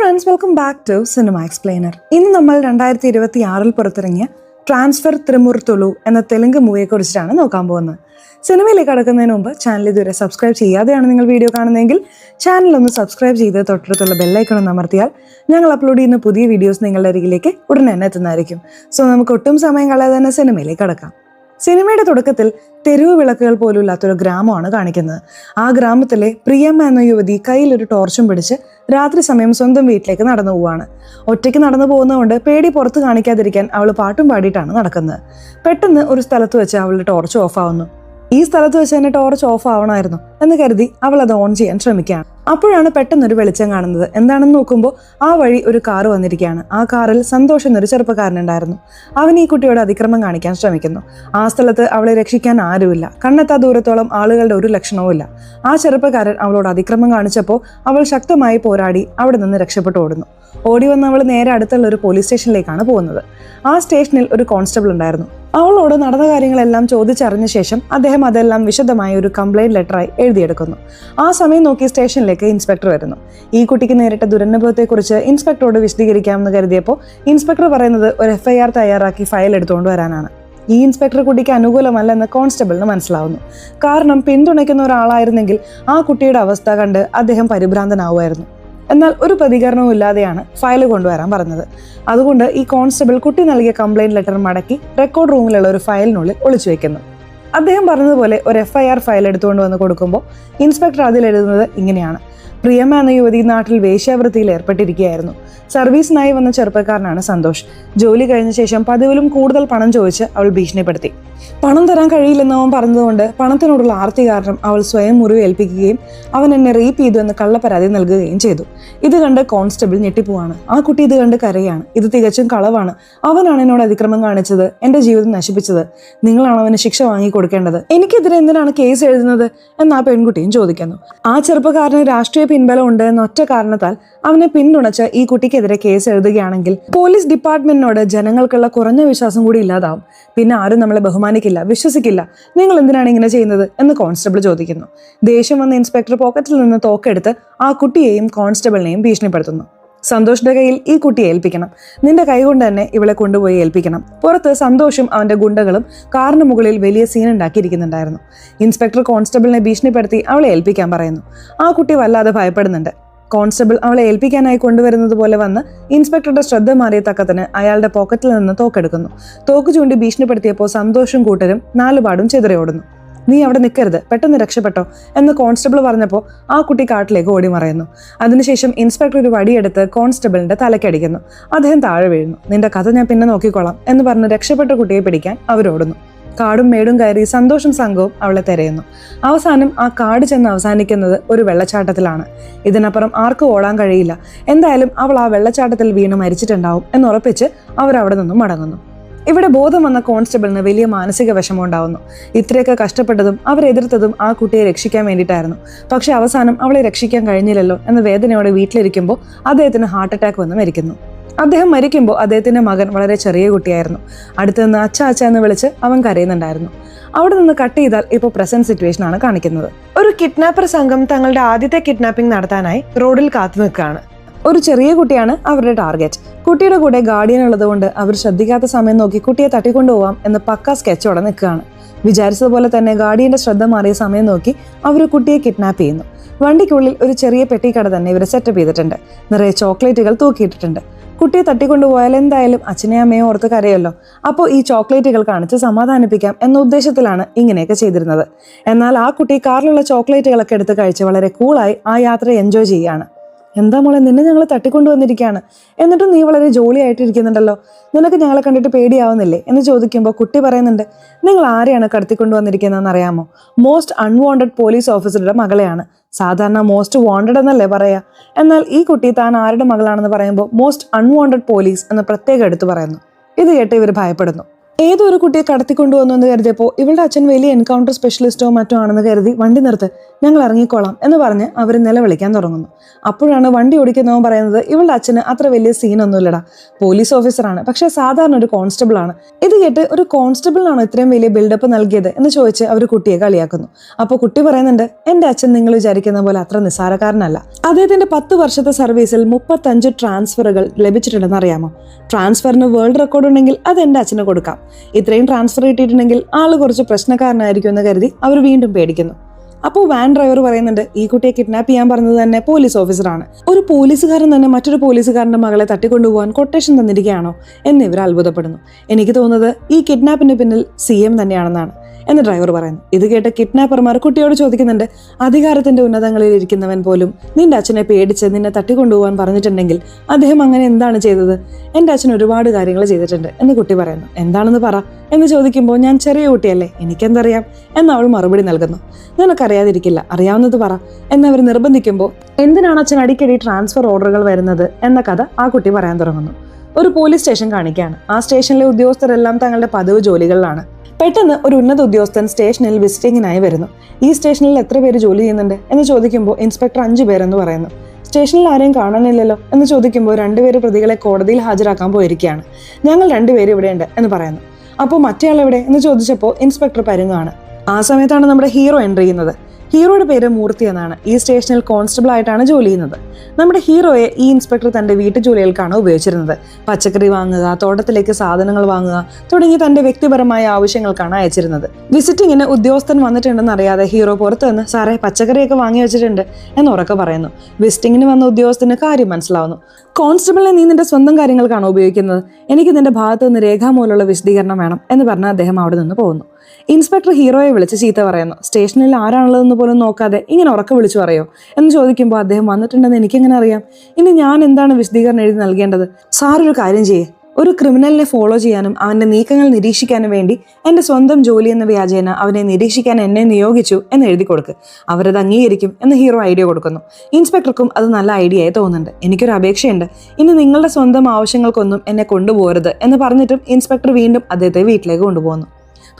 Friends, welcome back to cinema explainer. ഇന്ന് നമ്മൾ 2026 പുറത്തിറങ്ങിയ ട്രാൻസ്ഫർ ത്രിമുർത്തുളു എന്ന തെലുങ്ക് മൂവിയെ കുറിച്ചിട്ടാണ് നോക്കാൻ പോകുന്നത്. സിനിമയിലേക്ക് കടക്കുന്നതിന് മുമ്പ് ചാനൽ ഇതുവരെ സബ്സ്ക്രൈബ് ചെയ്യാതെയാണ് നിങ്ങൾ വീഡിയോ കാണുന്നതെങ്കിൽ ചാനൽ ഒന്ന് സബ്സ്ക്രൈബ് ചെയ്ത് തൊട്ടടുത്തുള്ള ബെല്ലൈക്കൺ ഒന്ന് അമർത്തിയാൽ ഞങ്ങൾ അപ്ലോഡ് ചെയ്യുന്ന പുതിയ വീഡിയോസ് നിങ്ങളുടെ അരികിലേക്ക് ഉടനെ തന്നെ എത്തുന്നതായിരിക്കും. സോ നമുക്ക് ഒട്ടും സമയം കളയാതെ തന്നെ സിനിമയിലേക്ക് കടക്കാം. സിനിമയുടെ തുടക്കത്തിൽ തെരുവ് വിളക്കുകൾ പോലും ഇല്ലാത്തൊരു ഗ്രാമമാണ് കാണിക്കുന്നത്. ആ ഗ്രാമത്തിലെ പ്രിയമ്മ എന്ന യുവതി കയ്യിലൊരു ടോർച്ചും പിടിച്ച് രാത്രി സമയം സ്വന്തം വീട്ടിലേക്ക് നടന്നു പോവാണ്. ഒറ്റയ്ക്ക് നടന്നു പോകുന്നതുകൊണ്ട് പേടി പുറത്ത് കാണിക്കാതിരിക്കാൻ അവൾ പാട്ടും പാടിയിട്ടാണ് നടക്കുന്നത്. പെട്ടെന്ന് ഒരു സ്ഥലത്ത് വെച്ച് അവളുടെ ടോർച്ച് ഓഫ് ആവുന്നു. ഈ സ്ഥലത്ത് വെച്ച് തന്നെ ടോർച്ച് ഓഫ് ആവണമായിരുന്നു എന്ന് കരുതി അവൾ അത് ഓൺ ചെയ്യാൻ ശ്രമിക്കുകയാണ്. അപ്പോഴാണ് പെട്ടെന്നൊരു വെളിച്ചം കാണുന്നത്. എന്താണെന്ന് നോക്കുമ്പോൾ ആ വഴി ഒരു കാറ് വന്നിരിക്കുകയാണ്. ആ കാറിൽ സന്തോഷ് എന്നൊരു ചെറുപ്പക്കാരനുണ്ടായിരുന്നു. അവൻ ഈ കുട്ടിയോട് അതിക്രമം കാണിക്കാൻ ശ്രമിക്കുന്നു. ആ സ്ഥലത്ത് അവളെ രക്ഷിക്കാൻ ആരുമില്ല. കണ്ണെത്താ ദൂരത്തോളം ആളുകളുടെ ഒരു ലക്ഷണവും ഇല്ല. ആ ചെറുപ്പക്കാരൻ അവളോട് അതിക്രമം കാണിച്ചപ്പോൾ അവൾ ശക്തമായി പോരാടി അവിടെ നിന്ന് രക്ഷപ്പെട്ടു ഓടുന്നു. ഓടി വന്ന് അവൾ നേരെ അടുത്തുള്ള ഒരു പോലീസ് സ്റ്റേഷനിലേക്കാണ് പോകുന്നത്. ആ സ്റ്റേഷനിൽ ഒരു കോൺസ്റ്റബിൾ ഉണ്ടായിരുന്നു. അവളോട് നടന്ന കാര്യങ്ങളെല്ലാം ചോദിച്ചറിഞ്ഞ ശേഷം അദ്ദേഹം അതെല്ലാം വിശദമായ ഒരു കംപ്ലൈന്റ് ലെറ്ററായി എഴുതിയെടുക്കുന്നു. ആ സമയം നോക്കി സ്റ്റേഷനിലേക്ക് ഇൻസ്പെക്ടർ വരുന്നു. ഈ കുട്ടിക്ക് നേരിട്ട ദുരനുഭവത്തെക്കുറിച്ച് ഇൻസ്പെക്ടറോട് വിശദീകരിക്കാമെന്ന് കരുതിയപ്പോൾ ഇൻസ്പെക്ടർ പറയുന്നത് ഒരു FIR തയ്യാറാക്കി ഫയൽ എടുത്തുകൊണ്ട് വരാനാണ്. ഈ ഇൻസ്പെക്ടർ കുട്ടിക്ക് അനുകൂലമല്ലെന്ന് കോൺസ്റ്റബിളിന് മനസ്സിലാവുന്നു. കാരണം പിന്തുണയ്ക്കുന്ന ഒരാളായിരുന്നെങ്കിൽ ആ കുട്ടിയുടെ അവസ്ഥ കണ്ട് അദ്ദേഹം പരിഭ്രാന്തനാവുമായിരുന്നു. എന്നാൽ ഒരു പ്രതികരണവും ഇല്ലാതെയാണ് ഫയൽ കൊണ്ടുവരാൻ പറഞ്ഞത്. അതുകൊണ്ട് ഈ കോൺസ്റ്റബിൾ കുട്ടി നൽകിയ കംപ്ലൈന്റ് ലെറ്റർ മടക്കി റെക്കോർഡ് റൂമിലുള്ള ഒരു ഫയലിനുള്ളിൽ ഒളിച്ചു വെക്കുന്നു. അദ്ദേഹം പറഞ്ഞതുപോലെ ഒരു FIR ഫയൽ എടുത്തുകൊണ്ട് വന്ന് കൊടുക്കുമ്പോൾ ഇൻസ്പെക്ടർ അതിൽ എഴുതുന്നത് ഇങ്ങനെയാണ്: പ്രിയമ്മ എന്ന യുവതി നാട്ടിൽ വേശ്യാവൃത്തിയിൽ ഏർപ്പെട്ടിരിക്കുകയായിരുന്നു. സർവീസിനായി വന്ന ചെറുപ്പക്കാരനാണ് സന്തോഷ്. ജോലി കഴിഞ്ഞ ശേഷം പതിവിലും കൂടുതൽ പണം ചോദിച്ച് അവൾ ഭീഷണിപ്പെടുത്തി. പണം തരാൻ കഴിയില്ലെന്ന് അവൻ പറഞ്ഞതുകൊണ്ട് പണത്തിനോടുള്ള ആർത്തി കാരണം അവൾ സ്വയം മുറിവേൽപ്പിക്കുകയും അവൻ എന്നെ റേപ്പ് ചെയ്തു എന്ന് കള്ളപ്പരാതി നൽകുകയും ചെയ്തു. ഇത് കണ്ട് കോൺസ്റ്റബിൾ ഞെട്ടിപ്പോവാണ്. ആ കുട്ടി ഇത് കണ്ട് കരയാണ്. ഇത് തികച്ചും കളവാണ്. അവനാണ് എന്നോട് അതിക്രമം കാണിച്ചത്, എന്റെ ജീവിതം നശിപ്പിച്ചത്. നിങ്ങളാണ് അവന് ശിക്ഷ വാങ്ങിക്കൊടുക്കേണ്ടത്. എനിക്കെതിരെ എന്തിനാണ് കേസ് എഴുതുന്നത് എന്ന് ആ പെൺകുട്ടിയും ചോദിക്കുന്നു. ആ ചെറുപ്പക്കാരന് രാഷ്ട്രീയ പിൻബലം ഉണ്ട് എന്ന ഒറ്റ കാരണത്താൽ അവനെ പിന്തുണച്ച് ഈ കുട്ടിക്കെതിരെ കേസ് എഴുതുകയാണെങ്കിൽ പോലീസ് ഡിപ്പാർട്ട്മെന്റിനോട് ജനങ്ങൾക്കുള്ള കുറഞ്ഞ വിശ്വാസം കൂടി ഇല്ലാതാവും. പിന്നെ ആരും നമ്മളെ ബഹുമാനിക്കില്ല, വിശ്വസിക്കില്ല. നിങ്ങൾ എന്തിനാണ് ഇങ്ങനെ ചെയ്യുന്നത് എന്ന് കോൺസ്റ്റബിൾ ചോദിക്കുന്നു. ദേഷ്യം വന്ന ഇൻസ്പെക്ടർ പോക്കറ്റിൽ നിന്ന് തോക്കെടുത്ത് ആ കുട്ടിയെയും കോൺസ്റ്റബിളിനെയും ഭീഷണിപ്പെടുത്തുന്നു. സന്തോഷിന്റെ കയ്യിൽ ഈ കുട്ടിയെ ഏൽപ്പിക്കണം, നിന്റെ കൈ കൊണ്ട് തന്നെ ഇവളെ കൊണ്ടുപോയി ഏൽപ്പിക്കണം. പുറത്ത് സന്തോഷും അവന്റെ ഗുണ്ടകളും കാറിന് മുകളിൽ വലിയ സീൻ ഉണ്ടാക്കിയിരിക്കുന്നുണ്ടായിരുന്നു. ഇൻസ്പെക്ടർ കോൺസ്റ്റബിളിനെ ഭീഷണിപ്പെടുത്തി അവളെ ഏൽപ്പിക്കാൻ പറയുന്നു. ആ കുട്ടി വല്ലാതെ ഭയപ്പെടുന്നുണ്ട്. കോൺസ്റ്റബിൾ അവളെ ഏൽപ്പിക്കാനായി കൊണ്ടുവരുന്നത് പോലെ വന്ന് ഇൻസ്പെക്ടറുടെ ശ്രദ്ധ മാറിയ തക്കത്തിന് അയാളുടെ പോക്കറ്റിൽ നിന്ന് തോക്കെടുക്കുന്നു. തോക്ക് ചൂണ്ടി ഭീഷണിപ്പെടുത്തിയപ്പോൾ സന്തോഷും കൂട്ടരും നാലുപാടും ചെതറിയോടുന്നു. നീ അവിടെ നിൽക്കരുത്, പെട്ടെന്ന് രക്ഷപ്പെട്ടോ എന്ന് കോൺസ്റ്റബിൾ പറഞ്ഞപ്പോൾ ആ കുട്ടി കാട്ടിലേക്ക് ഓടി മറയുന്നു. അതിനുശേഷം ഇൻസ്പെക്ടർ ഒരു വടിയെടുത്ത് കോൺസ്റ്റബിളിന്റെ തലക്കടിക്കുന്നു. അദ്ദേഹം താഴെ വീഴുന്നു. നിന്റെ കഥ ഞാൻ പിന്നെ നോക്കിക്കോളാം എന്ന് പറഞ്ഞ് രക്ഷപ്പെട്ട കുട്ടിയെ പിടിക്കാൻ അവരോടുന്നു. കാടും മേടും കയറി സന്തോഷം സംഘവും അവളെ തിരയുന്നു. അവസാനം ആ കാട് ചെന്ന് അവസാനിക്കുന്നത് ഒരു വെള്ളച്ചാട്ടത്തിലാണ്. ഇതിനപ്പുറം ആർക്കും ഓടാൻ കഴിയില്ല. എന്തായാലും അവൾ ആ വെള്ളച്ചാട്ടത്തിൽ വീണ് മരിച്ചിട്ടുണ്ടാവും എന്നുറപ്പിച്ച് അവരവിടെ നിന്നും മടങ്ങുന്നു. ഇവിടെ ബോധം വന്ന കോൺസ്റ്റബിളിന് വലിയ മാനസിക വിഷമം ഉണ്ടാവുന്നു. ഇത്രയൊക്കെ കഷ്ടപ്പെട്ടതും അവരെതിർത്തതും ആ കുട്ടിയെ രക്ഷിക്കാൻ വേണ്ടിയിട്ടായിരുന്നു. പക്ഷെ അവസാനം അവളെ രക്ഷിക്കാൻ കഴിഞ്ഞില്ലല്ലോ എന്ന വേദനയോടെ വീട്ടിലിരിക്കുമ്പോൾ അദ്ദേഹത്തിന് ഹാർട്ട് അറ്റാക്ക് വന്ന് മരിക്കുന്നു. അദ്ദേഹം മരിക്കുമ്പോൾ അദ്ദേഹത്തിന്റെ മകൻ വളരെ ചെറിയ കുട്ടിയായിരുന്നു. അടുത്ത് നിന്ന് അച്ഛ അച്ഛ എന്ന് വിളിച്ച് അവൻ കരയുന്നുണ്ടായിരുന്നു. അവിടെ നിന്ന് കട്ട് ചെയ്താൽ ഇപ്പോൾ പ്രസന്റ് സിറ്റുവേഷൻ ആണ് കാണിക്കുന്നത്. ഒരു കിഡ്നാപ്പർ സംഘം തങ്ങളുടെ ആദ്യത്തെ കിഡ്നാപ്പിംഗ് നടത്താനായി റോഡിൽ കാത്തു നിൽക്കുകയാണ്. ഒരു ചെറിയ കുട്ടിയാണ് അവരുടെ ടാർഗറ്റ്. കുട്ടിയുടെ കൂടെ ഗാർഡിയൻ ഉള്ളതുകൊണ്ട് അവർ ശ്രദ്ധിക്കാത്ത സമയം നോക്കി കുട്ടിയെ തട്ടിക്കൊണ്ടുപോവാം എന്ന് പക്ക സ്കെച്ചോടെ നിൽക്കുകയാണ്. വിചാരിച്ചതുപോലെ തന്നെ ഗാർഡിയന്റെ ശ്രദ്ധ മാറിയ സമയം നോക്കി അവർ കുട്ടിയെ കിഡ്നാപ്പ് ചെയ്യുന്നു. വണ്ടിക്കുള്ളിൽ ഒരു ചെറിയ പെട്ടിക്കട തന്നെ ഇവർ സെറ്റപ്പ് ചെയ്തിട്ടുണ്ട്. നിറയെ ചോക്ലേറ്റുകൾ തൂക്കിയിട്ടിട്ടുണ്ട്. കുട്ടിയെ തട്ടിക്കൊണ്ടുപോയാൽ എന്തായാലും അച്ഛനെയും അമ്മയും ഓർത്ത് കരയല്ലോ. അപ്പോൾ ഈ ചോക്ലേറ്റുകൾ കാണിച്ച് സമാധാനിപ്പിക്കാം എന്ന ഉദ്ദേശത്തിലാണ് ഇങ്ങനെയൊക്കെ ചെയ്തിരുന്നത്. എന്നാൽ ആ കുട്ടി കാറിലുള്ള ചോക്ലേറ്റുകളൊക്കെ എടുത്ത് കഴിച്ച് വളരെ കൂളായി ആ യാത്ര എൻജോയ് ചെയ്യുകയാണ്. എന്താ മോളെ, നിന്നെ ഞങ്ങൾ തട്ടിക്കൊണ്ടുവന്നിരിക്കുകയാണ്, എന്നിട്ടും നീ വളരെ ജോളിയായിട്ടിരിക്കുന്നുണ്ടല്ലോ, നിനക്ക് ഞങ്ങളെ കണ്ടിട്ട് പേടിയാവുന്നില്ലേ എന്ന് ചോദിക്കുമ്പോൾ കുട്ടി പറയുന്നുണ്ട്, നിങ്ങൾ ആരെയാണ് കടത്തിക്കൊണ്ടുവന്നിരിക്കുന്നതെന്ന് അറിയാമോ? മോസ്റ്റ് അൺവാണ്ടഡ് പോലീസ് ഓഫീസറുടെ മകളെയാണ്. സാധാരണ മോസ്റ്റ് വാണ്ടഡ് എന്നല്ലേ പറയാ. എന്നാൽ ഈ കുട്ടി താൻ ആരുടെ മകളാണെന്ന് പറയുമ്പോൾ മോസ്റ്റ് അൺവാണ്ടഡ് പോലീസ് എന്ന് പ്രത്യേകം എടുത്തു പറയുന്നു. ഇത് കേട്ട് ഇവർ ഭയപ്പെടുന്നു. ഏതോ ഒരു കുട്ടിയെ കടത്തിക്കൊണ്ടുവന്നു എന്ന് കരുതിയപ്പോൾ ഇവളുടെ അച്ഛൻ വലിയ എൻകൗണ്ടർ സ്പെഷ്യലിസ്റ്റോ മറ്റോ ആണെന്ന് കരുതി വണ്ടി നിർത്ത്, ഞങ്ങൾ ഇറങ്ങിക്കോളാം എന്ന് പറഞ്ഞ് അവർ നിലവിളിക്കാൻ തുടങ്ങുന്നു. അപ്പോഴാണ് വണ്ടി ഓടിക്കുന്നവൻ പറയുന്നത്, ഇവളുടെ അച്ഛന് അത്ര വലിയ സീനൊന്നുമില്ലടാ, പോലീസ് ഓഫീസറാണ്, പക്ഷെ സാധാരണ ഒരു കോൺസ്റ്റബിൾ ആണ്. ഇത് കേട്ട് ഒരു കോൺസ്റ്റബിളിനാണോ ഇത്രയും വലിയ ബിൽഡപ്പ് നൽകിയത് എന്ന് ചോദിച്ച് അവർ കുട്ടിയെ കളിയാക്കുന്നു. അപ്പോൾ കുട്ടി പറയുന്നുണ്ട്, എൻ്റെ അച്ഛൻ നിങ്ങൾ വിചാരിക്കുന്ന പോലെ അത്ര നിസ്സാരക്കാരനല്ല. അദ്ദേഹത്തിന്റെ 10 വർഷത്തെ സർവീസിൽ 35 ട്രാൻസ്ഫറുകൾ ലഭിച്ചിട്ടുണ്ടെന്ന് അറിയാമോ? ട്രാൻസ്ഫറിന് വേൾഡ് റെക്കോർഡ് ഉണ്ടെങ്കിൽ അത് എൻ്റെ അച്ഛന് കൊടുക്കാം. ഇത്രയും ട്രാൻസ്ഫർ കിട്ടിയിട്ടുണ്ടെങ്കിൽ ആള് കുറച്ച് പ്രശ്നക്കാരനായിരിക്കും എന്ന് കരുതി അവർ വീണ്ടും പേടിക്കുന്നു. അപ്പോൾ വാൻ ഡ്രൈവർ പറയുന്നുണ്ട്, ഈ കുട്ടിയെ കിഡ്നാപ്പ് ചെയ്യാൻ പറഞ്ഞത് തന്നെ പോലീസ് ഓഫീസറാണ്. ഒരു പോലീസുകാരൻ തന്നെ മറ്റൊരു പോലീസുകാരന്റെ മകളെ തട്ടിക്കൊണ്ടുപോകാൻ കൊട്ടേഷൻ തന്നിരിക്കുകയാണോ എന്ന് ഇവർ അത്ഭുതപ്പെടുന്നു. എനിക്ക് തോന്നുന്നത് ഈ കിഡ്നാപ്പിന് പിന്നിൽ CM തന്നെയാണെന്നാണ് എന്ന് ഡ്രൈവർ പറയുന്നു. ഇത് കേട്ട് കിഡ്നാപ്പർമാർ കുട്ടിയോട് ചോദിക്കുന്നുണ്ട്, അധികാരത്തിന്റെ ഉന്നതങ്ങളിൽ ഇരിക്കുന്നവൻ പോലും നിന്റെ അച്ഛനെ പേടിച്ച് നിന്നെ തട്ടിക്കൊണ്ടുപോകാൻ പറഞ്ഞിട്ടുണ്ടെങ്കിൽ അദ്ദേഹം അങ്ങനെ എന്താണ് ചെയ്തത്? എൻ്റെ അച്ഛൻ ഒരുപാട് കാര്യങ്ങൾ ചെയ്തിട്ടുണ്ട് എന്ന് കുട്ടി പറയുന്നു. എന്താണെന്ന് പറ എന്ന് ചോദിക്കുമ്പോൾ, ഞാൻ ചെറിയ കുട്ടിയല്ലേ, എനിക്കെന്തറിയാം എന്ന് അവൾ മറുപടി നൽകുന്നു. നിനക്കറിയാതിരിക്കില്ല, അറിയാവുന്നത് പറ എന്നവർ നിർബന്ധിക്കുമ്പോൾ, എന്തിനാണ് അച്ഛൻ അടിക്കടി ട്രാൻസ്ഫർ ഓർഡറുകൾ വരുന്നത് എന്ന കഥ ആ കുട്ടി പറയാൻ തുടങ്ങുന്നു. ഒരു പോലീസ് സ്റ്റേഷൻ കാണിക്കുകയാണ്. ആ സ്റ്റേഷനിലെ ഉദ്യോഗസ്ഥരെല്ലാം തങ്ങളുടെ പതിവ് ജോലികളിലാണ്. പെട്ടെന്ന് ഒരു ഉന്നത ഉദ്യോഗസ്ഥൻ സ്റ്റേഷനിൽ വിസിറ്റിങ്ങിനായി വരുന്നു. ഈ സ്റ്റേഷനിൽ എത്ര പേര് ജോലി ചെയ്യുന്നുണ്ട് എന്ന് ചോദിക്കുമ്പോൾ ഇൻസ്പെക്ടർ 5 പേരെന്ന് പറയുന്നു. സ്റ്റേഷനിൽ ആരെയും കാണാനില്ലല്ലോ എന്ന് ചോദിക്കുമ്പോൾ 2 പേര് പ്രതികളെ കോടതിയിൽ ഹാജരാക്കാൻ പോയിരിക്കുകയാണ്. ഞങ്ങൾ 2 പേര് ഇവിടെയുണ്ട് എന്ന് പറയുന്നു. അപ്പോൾ മറ്റേയാൾ എവിടെ എന്ന് ചോദിച്ചപ്പോൾ ഇൻസ്പെക്ടർ പരുങ്ങാണ്. ആ സമയത്താണ് നമ്മുടെ ഹീറോ എൻട്രി ചെയ്യുന്നത്. ഹീറോയുടെ പേര് മൂർത്തി എന്നാണ്. ഈ സ്റ്റേഷനിൽ കോൺസ്റ്റബിൾ ആയിട്ടാണ് ജോലി ചെയ്യുന്നത്. നമ്മുടെ ഹീറോയെ ഈ ഇൻസ്പെക്ടർ തന്റെ വീട്ടുജോലികൾക്കാണ് ഉപയോഗിച്ചിരുന്നത്. പച്ചക്കറി വാങ്ങുക, തോട്ടത്തിലേക്ക് സാധനങ്ങൾ വാങ്ങുക തുടങ്ങി തന്റെ വ്യക്തിപരമായ ആവശ്യങ്ങൾക്കാണ് അയച്ചിരുന്നത്. വിസിറ്റിങ്ങിന് ഉദ്യോഗസ്ഥൻ വന്നിട്ടുണ്ടെന്ന് അറിയാതെ ഹീറോ പുറത്തു നിന്ന്, സാറേ പച്ചക്കറിയൊക്കെ വാങ്ങി വെച്ചിട്ടുണ്ട് എന്ന് ഉറക്കെ പറയുന്നു. വിസിറ്റിങ്ങിന് വന്ന ഉദ്യോഗസ്ഥന് കാര്യം മനസ്സിലാവുന്നു. കോൺസ്റ്റബിളിനെ നീ നിന്റെ സ്വന്തം കാര്യങ്ങൾക്കാണോ ഉപയോഗിക്കുന്നത്? എനിക്ക് നിന്റെ ഭാഗത്ത് നിന്ന് രേഖാമൂലമുള്ള വിശദീകരണം വേണം എന്ന് പറഞ്ഞ് അദ്ദേഹം അവിടെ നിന്ന് പോകുന്നു. ഇൻസ്പെക്ടർ ഹീറോയെ വിളിച്ച് ചീത്ത പറയുന്നു. സ്റ്റേഷനിൽ ആരാണുള്ളതെന്ന് പോലും നോക്കാതെ ഇങ്ങനെ ഉറക്കെ വിളിച്ചു പറയോ എന്ന് ചോദിക്കുമ്പോൾ, അദ്ദേഹം വന്നിട്ടുണ്ടെന്ന് എനിക്കെങ്ങനെ അറിയാം? ഇനി ഞാൻ എന്താണ് വിശദീകരണം എഴുതി നൽകേണ്ടത്? സാറൊരു കാര്യം ചെയ്യേ, ഒരു ക്രിമിനലിനെ ഫോളോ ചെയ്യാനും അവന്റെ നീക്കങ്ങൾ നിരീക്ഷിക്കാനും വേണ്ടി എൻ്റെ സ്വന്തം ജോലി എന്ന വ്യാജേന അവനെ നിരീക്ഷിക്കാൻ എന്നെ നിയോഗിച്ചു എന്ന് എഴുതി കൊടുക്ക്, അവരത് അംഗീകരിക്കും എന്ന് ഹീറോ ഐഡിയ കൊടുക്കുന്നു. ഇൻസ്പെക്ടർക്കും അത് നല്ല ഐഡിയ ആയി തോന്നുന്നുണ്ട്. എനിക്കൊരു അപേക്ഷയുണ്ട്, ഇനി നിങ്ങളുടെ സ്വന്തം ആവശ്യങ്ങൾക്കൊന്നും എന്നെ കൊണ്ടുപോകരുത് എന്ന് പറഞ്ഞിട്ടും ഇൻസ്പെക്ടർ വീണ്ടും അദ്ദേഹത്തെ വീട്ടിലേക്ക് കൊണ്ടുപോകുന്നു.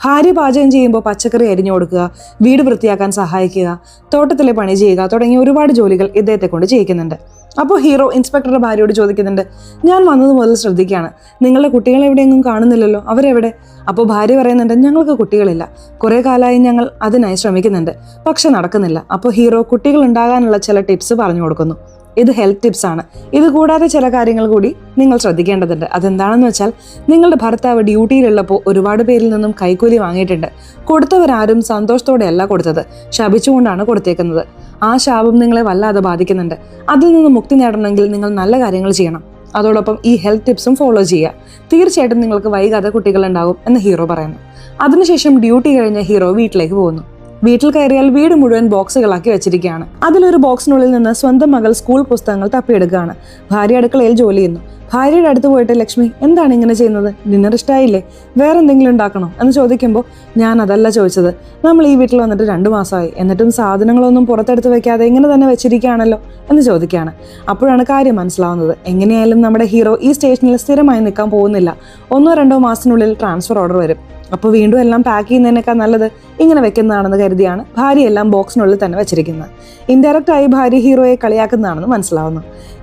ഭാര്യ പാചകം ചെയ്യുമ്പോൾ പച്ചക്കറി അരിഞ്ഞു കൊടുക്കുക, വീട് വൃത്തിയാക്കാൻ സഹായിക്കുക, തോട്ടത്തിലെ പണി ചെയ്യുക തുടങ്ങിയ ഒരുപാട് ജോലികൾ ഇദ്ദേഹത്തെ കൊണ്ട് ചെയ്യിക്കുന്നുണ്ട്. അപ്പോൾ ഹീറോ ഇൻസ്പെക്ടറുടെ ഭാര്യയോട് ചോദിക്കുന്നുണ്ട്, ഞാൻ വന്നത് മുതൽ ശ്രദ്ധിക്കുകയാണ്, നിങ്ങളുടെ കുട്ടികളെ എവിടെയെങ്കിലും കാണുന്നില്ലല്ലോ, അവരെവിടെ? അപ്പോൾ ഭാര്യ പറയുന്നുണ്ട്, ഞങ്ങൾക്ക് കുട്ടികളില്ല, കുറേ കാലമായി ഞങ്ങൾ അതിനായി ശ്രമിക്കുന്നുണ്ട്, പക്ഷെ നടക്കുന്നില്ല. അപ്പോൾ ഹീറോ കുട്ടികൾ ഉണ്ടാകാനുള്ള ചില ടിപ്സ് പറഞ്ഞു കൊടുക്കുന്നു. ഇത് ഹെൽത്ത് ടിപ്സ് ആണ്. ഇത് കൂടാതെ ചില കാര്യങ്ങൾ കൂടി നിങ്ങൾ ശ്രദ്ധിക്കേണ്ടതുണ്ട്. അതെന്താണെന്ന് വെച്ചാൽ, നിങ്ങളുടെ ഭർത്താവ് ഡ്യൂട്ടിയിലുള്ളപ്പോൾ ഒരുപാട് പേരിൽ നിന്നും കൈക്കൂലി വാങ്ങിയിട്ടുണ്ട്. കൊടുത്തവരാരും സന്തോഷത്തോടെയല്ല കൊടുത്തത്, ശപിച്ചുകൊണ്ടാണ് കൊടുത്തേക്കുന്നത്. ആ ശാപം നിങ്ങളെ വല്ലാതെ ബാധിക്കുന്നുണ്ട്. അതിൽ നിന്ന് മുക്തി നേടണമെങ്കിൽ നിങ്ങൾ നല്ല കാര്യങ്ങൾ ചെയ്യണം. അതോടൊപ്പം ഈ ഹെൽത്ത് ടിപ്സും ഫോളോ ചെയ്യുക. തീർച്ചയായിട്ടും നിങ്ങൾക്ക് വൈകാതെ കുട്ടികളുണ്ടാകും എന്ന് ഹീറോ പറയുന്നു. അതിനുശേഷം ഡ്യൂട്ടി കഴിഞ്ഞ് ഹീറോ വീട്ടിലേക്ക് പോകുന്നു. വീട്ടിൽ കയറിയാൽ വീട് മുഴുവൻ ബോക്സുകളാക്കി വെച്ചിരിക്കുകയാണ്. അതിലൊരു ബോക്സിനുള്ളിൽ നിന്ന് സ്വന്തം മകൾ സ്കൂൾ പുസ്തകങ്ങൾ തപ്പിയെടുക്കുകയാണ്. ഭാര്യ അടുക്കളയിൽ ജോലി ചെയ്യുന്നു. ഭാര്യയുടെ അടുത്ത് പോയിട്ട്, ലക്ഷ്മി എന്താണ് ഇങ്ങനെ ചെയ്യുന്നത്? ഡിന്നർ ഇഷ്ടമായില്ലേ? വേറെ എന്തെങ്കിലും ഉണ്ടാക്കണോ എന്ന് ചോദിക്കുമ്പോൾ, ഞാൻ അതല്ല ചോദിച്ചത്, നമ്മൾ ഈ വീട്ടിൽ വന്നിട്ട് 2 മാസമായി, എന്നിട്ടും സാധനങ്ങളൊന്നും പുറത്തെടുത്ത് വെക്കാതെ ഇങ്ങനെ തന്നെ വെച്ചിരിക്കുകയാണല്ലോ എന്ന് ചോദിക്കുകയാണ്. അപ്പോഴാണ് കാര്യം മനസ്സിലാവുന്നത്. എങ്ങനെയായാലും നമ്മുടെ ഹീറോ ഈ സ്റ്റേഷനിൽ സ്ഥിരമായി നിൽക്കാൻ പോകുന്നില്ല. 1-2 മാസത്തിനുള്ളിൽ ട്രാൻസ്ഫർ ഓർഡർ വരും. അപ്പോൾ വീണ്ടും എല്ലാം പാക്ക് ചെയ്യുന്നതിനേക്കാൾ നല്ലത് ഇങ്ങനെ വെക്കുന്നതാണെന്ന് കരുതിയാണ് ഭാര്യ എല്ലാം ബോക്സിനുള്ളിൽ തന്നെ വെച്ചിരിക്കുന്നത്. ഇൻഡയറക്റ്റായി ഭാര്യ ഹീറോയെ കളിയാക്കുന്നതാണെന്ന് മനസ്സിലാവുന്നു.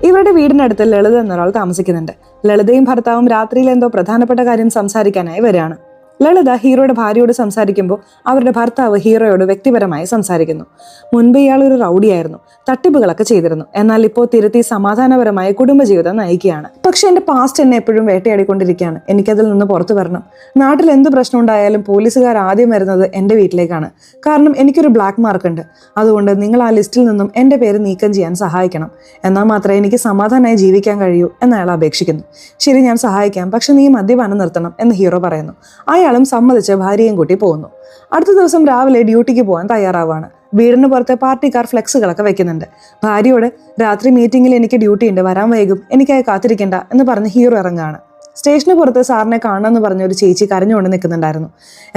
ഇവരുടെ വീടിനടുത്ത് ലളിത എന്നൊരാൾ താമസിക്കുന്നുണ്ട്. ലളിതയും ഭർത്താവും രാത്രിയിൽ എന്തോ പ്രധാനപ്പെട്ട കാര്യം സംസാരിക്കാനായി വരികയാണ്. ലളിത ഹീറോയുടെ ഭാര്യയോട് സംസാരിക്കുമ്പോൾ അവരുടെ ഭർത്താവ് ഹീറോയോട് വ്യക്തിപരമായി സംസാരിക്കുന്നു. മുൻപ് ഇയാൾ ഒരു റൗഡിയായിരുന്നു, തട്ടിപ്പുകളൊക്കെ ചെയ്തിരുന്നു. എന്നാൽ ഇപ്പോൾ തിരുത്തി സമാധാനപരമായ കുടുംബജീവിതം നയിക്കുകയാണ്. പക്ഷെ എൻ്റെ പാസ്റ്റ് എന്നെ എപ്പോഴും വേട്ടയാടിക്കൊണ്ടിരിക്കുകയാണ്. എനിക്കതിൽ നിന്ന് പുറത്തു വരണം. നാട്ടിൽ എന്ത് പ്രശ്നം ഉണ്ടായാലും പോലീസുകാർ ആദ്യം വരുന്നത് എൻ്റെ വീട്ടിലേക്കാണ്. കാരണം എനിക്കൊരു ബ്ലാക്ക് മാർക്ക് ഉണ്ട്. അതുകൊണ്ട് നിങ്ങൾ ആ ലിസ്റ്റിൽ നിന്നും എൻ്റെ പേര് നീക്കം ചെയ്യാൻ സഹായിക്കണം. എന്നാൽ മാത്രമേ എനിക്ക് സമാധാനമായി ജീവിക്കാൻ കഴിയൂ എന്ന് അയാൾ അപേക്ഷിക്കുന്നു. ശരി, ഞാൻ സഹായിക്കാം, പക്ഷെ നീ മദ്യപാനം നിർത്തണം എന്ന് ഹീറോ പറയുന്നു. അയാളും സമ്മതിച്ച് ഭാര്യയും കൂട്ടി പോകുന്നു. അടുത്ത ദിവസം രാവിലെ ഡ്യൂട്ടിക്ക് പോകാൻ തയ്യാറാവാണ്. വീടിന് പുറത്തെ പാർട്ടിക്കാർ ഫ്ലെക്സുകളൊക്കെ വെക്കുന്നുണ്ട്. ഭാര്യയോട്, രാത്രി മീറ്റിംഗിൽ എനിക്ക് ഡ്യൂട്ടി ഉണ്ട്, വരാൻ വൈകും, എനിക്കായി കാത്തിരിക്കേണ്ട എന്ന് പറഞ്ഞ് ഹീറോ ഇറങ്ങുകയാണ്. സ്റ്റേഷന് പുറത്ത് സാറിനെ കാണണമെന്ന് പറഞ്ഞ ഒരു ചേച്ചി കരഞ്ഞുകൊണ്ട് നിൽക്കുന്നുണ്ടായിരുന്നു.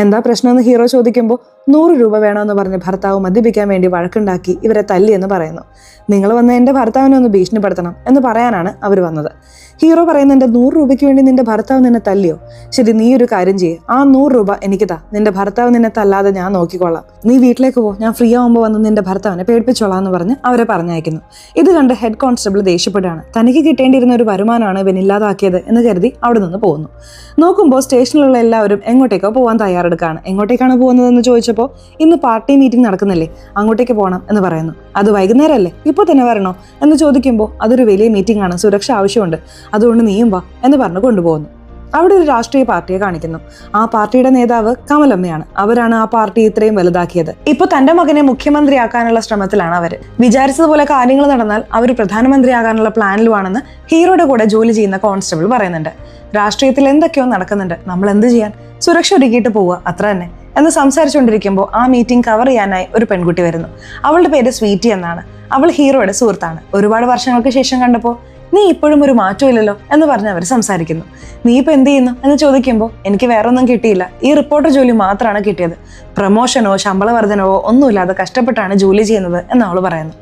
എന്താ പ്രശ്നമെന്ന് ഹീറോ ചോദിക്കുമ്പോൾ, 100 രൂപ വേണമെന്ന് പറഞ്ഞ് ഭർത്താവ് മദ്യപിക്കാൻ വേണ്ടി വഴക്കുണ്ടാക്കി ഇവരെ തല്ലിയെന്ന് പറയുന്നു. നിങ്ങൾ വന്ന് എൻ്റെ ഭർത്താവിനെ ഒന്ന് ഭീഷണിപ്പെടുത്തണം എന്ന് പറയാനാണ് അവർ വന്നത്. ഹീറോ പറയുന്നുണ്ട്, 100 രൂപയ്ക്ക് വേണ്ടി നിന്റെ ഭർത്താവ് നിന്നെ തല്ലിയോ? ശരി, നീ ഒരു കാര്യം ചെയ്യേ, ആ 100 രൂപ എനിക്ക് താ, നിന്റെ ഭർത്താവ് നിന്നെ തല്ലാതെ ഞാൻ നോക്കിക്കൊള്ളാം, നീ വീട്ടിലേക്ക് പോ, ഞാൻ ഫ്രീ ആവുമ്പോൾ വന്ന് നിന്റെ ഭർത്താവിനെ പേടിപ്പിച്ചോളാം എന്ന് പറഞ്ഞ് അവരെ പറഞ്ഞയക്കുന്നു. ഇത് കണ്ട് ഹെഡ് കോൺസ്റ്റബിൾ ദേഷ്യപ്പെടുകയാണ്. തനിക്ക് കിട്ടേണ്ടിയിരുന്ന ഒരു വരുമാനമാണ് ഇവൻ ഇല്ലാതാക്കിയത് എന്ന് കരുതി അവിടെ നിന്ന് പോകുന്നു. നോക്കുമ്പോൾ സ്റ്റേഷനിലുള്ള എല്ലാവരും എങ്ങോട്ടേക്കോ പോകാൻ തയ്യാറെടുക്കുകയാണ്. എങ്ങോട്ടേക്കാണ് പോകുന്നതെന്ന് ചോദിച്ചപ്പോൾ ഇന്ന് പാർട്ടി മീറ്റിംഗ് നടക്കുന്നില്ലേ, അങ്ങോട്ടേക്ക് പോകണം എന്ന് പറയുന്നു. അത് വൈകുന്നേരമല്ലേ, ഇപ്പോൾ തന്നെ വരണോ എന്ന് ചോദിക്കുമ്പോൾ അതൊരു വലിയ മീറ്റിംഗ് ആണ്, സുരക്ഷ ആവശ്യമുണ്ട്, അതുകൊണ്ട് നീയും വാ എന്ന് പറഞ്ഞ് കൊണ്ടുപോകുന്നു. അവിടെ ഒരു രാഷ്ട്രീയ പാർട്ടിയെ കാണിക്കുന്നു. ആ പാർട്ടിയുടെ നേതാവ് കമലമ്മയാണ്. അവരാണ് ആ പാർട്ടി ഇത്രയും വലുതാക്കിയത്. ഇപ്പൊ തന്റെ മകനെ മുഖ്യമന്ത്രിയാക്കാനുള്ള ശ്രമത്തിലാണ് അവര്. വിചാരിച്ചതുപോലെ കാര്യങ്ങൾ നടന്നാൽ അവർ പ്രധാനമന്ത്രിയാകാനുള്ള പ്ലാനിലുമാണെന്ന് ഹീറോയുടെ കൂടെ ജോലി ചെയ്യുന്ന കോൺസ്റ്റബിൾ പറയുന്നുണ്ട്. രാഷ്ട്രീയത്തിൽ എന്തൊക്കെയോ നടക്കുന്നുണ്ട്, നമ്മൾ എന്ത് ചെയ്യാൻ, സുരക്ഷ ഒരുക്കിയിട്ട് പോവുക, അത്ര തന്നെ എന്ന് സംസാരിച്ചുകൊണ്ടിരിക്കുമ്പോൾ ആ മീറ്റിംഗ് കവർ ചെയ്യാനായി ഒരു പെൺകുട്ടി വരുന്നു. അവളുടെ പേര് സ്വീറ്റി എന്നാണ്. അവൾ ഹീറോയുടെ സുഹൃത്താണ്. ഒരുപാട് വർഷങ്ങൾക്ക് ശേഷം കണ്ടപ്പോൾ നീ ഇപ്പോഴും ഒരു മാറ്റം ഇല്ലല്ലോ എന്ന് പറഞ്ഞ് അവർ സംസാരിക്കുന്നു. നീ ഇപ്പൊ എന്ത് ചെയ്യുന്നു എന്ന് ചോദിക്കുമ്പോൾ എനിക്ക് വേറെ ഒന്നും കിട്ടിയില്ല, ഈ റിപ്പോർട്ടർ ജോലി മാത്രമാണ് കിട്ടിയത്, പ്രമോഷനോ ശമ്പള വർധനവോ ഒന്നുമില്ലാതെ കഷ്ടപ്പെട്ടാണ് ജോലി ചെയ്യുന്നത് എന്ന് അവൾ പറയുന്നു.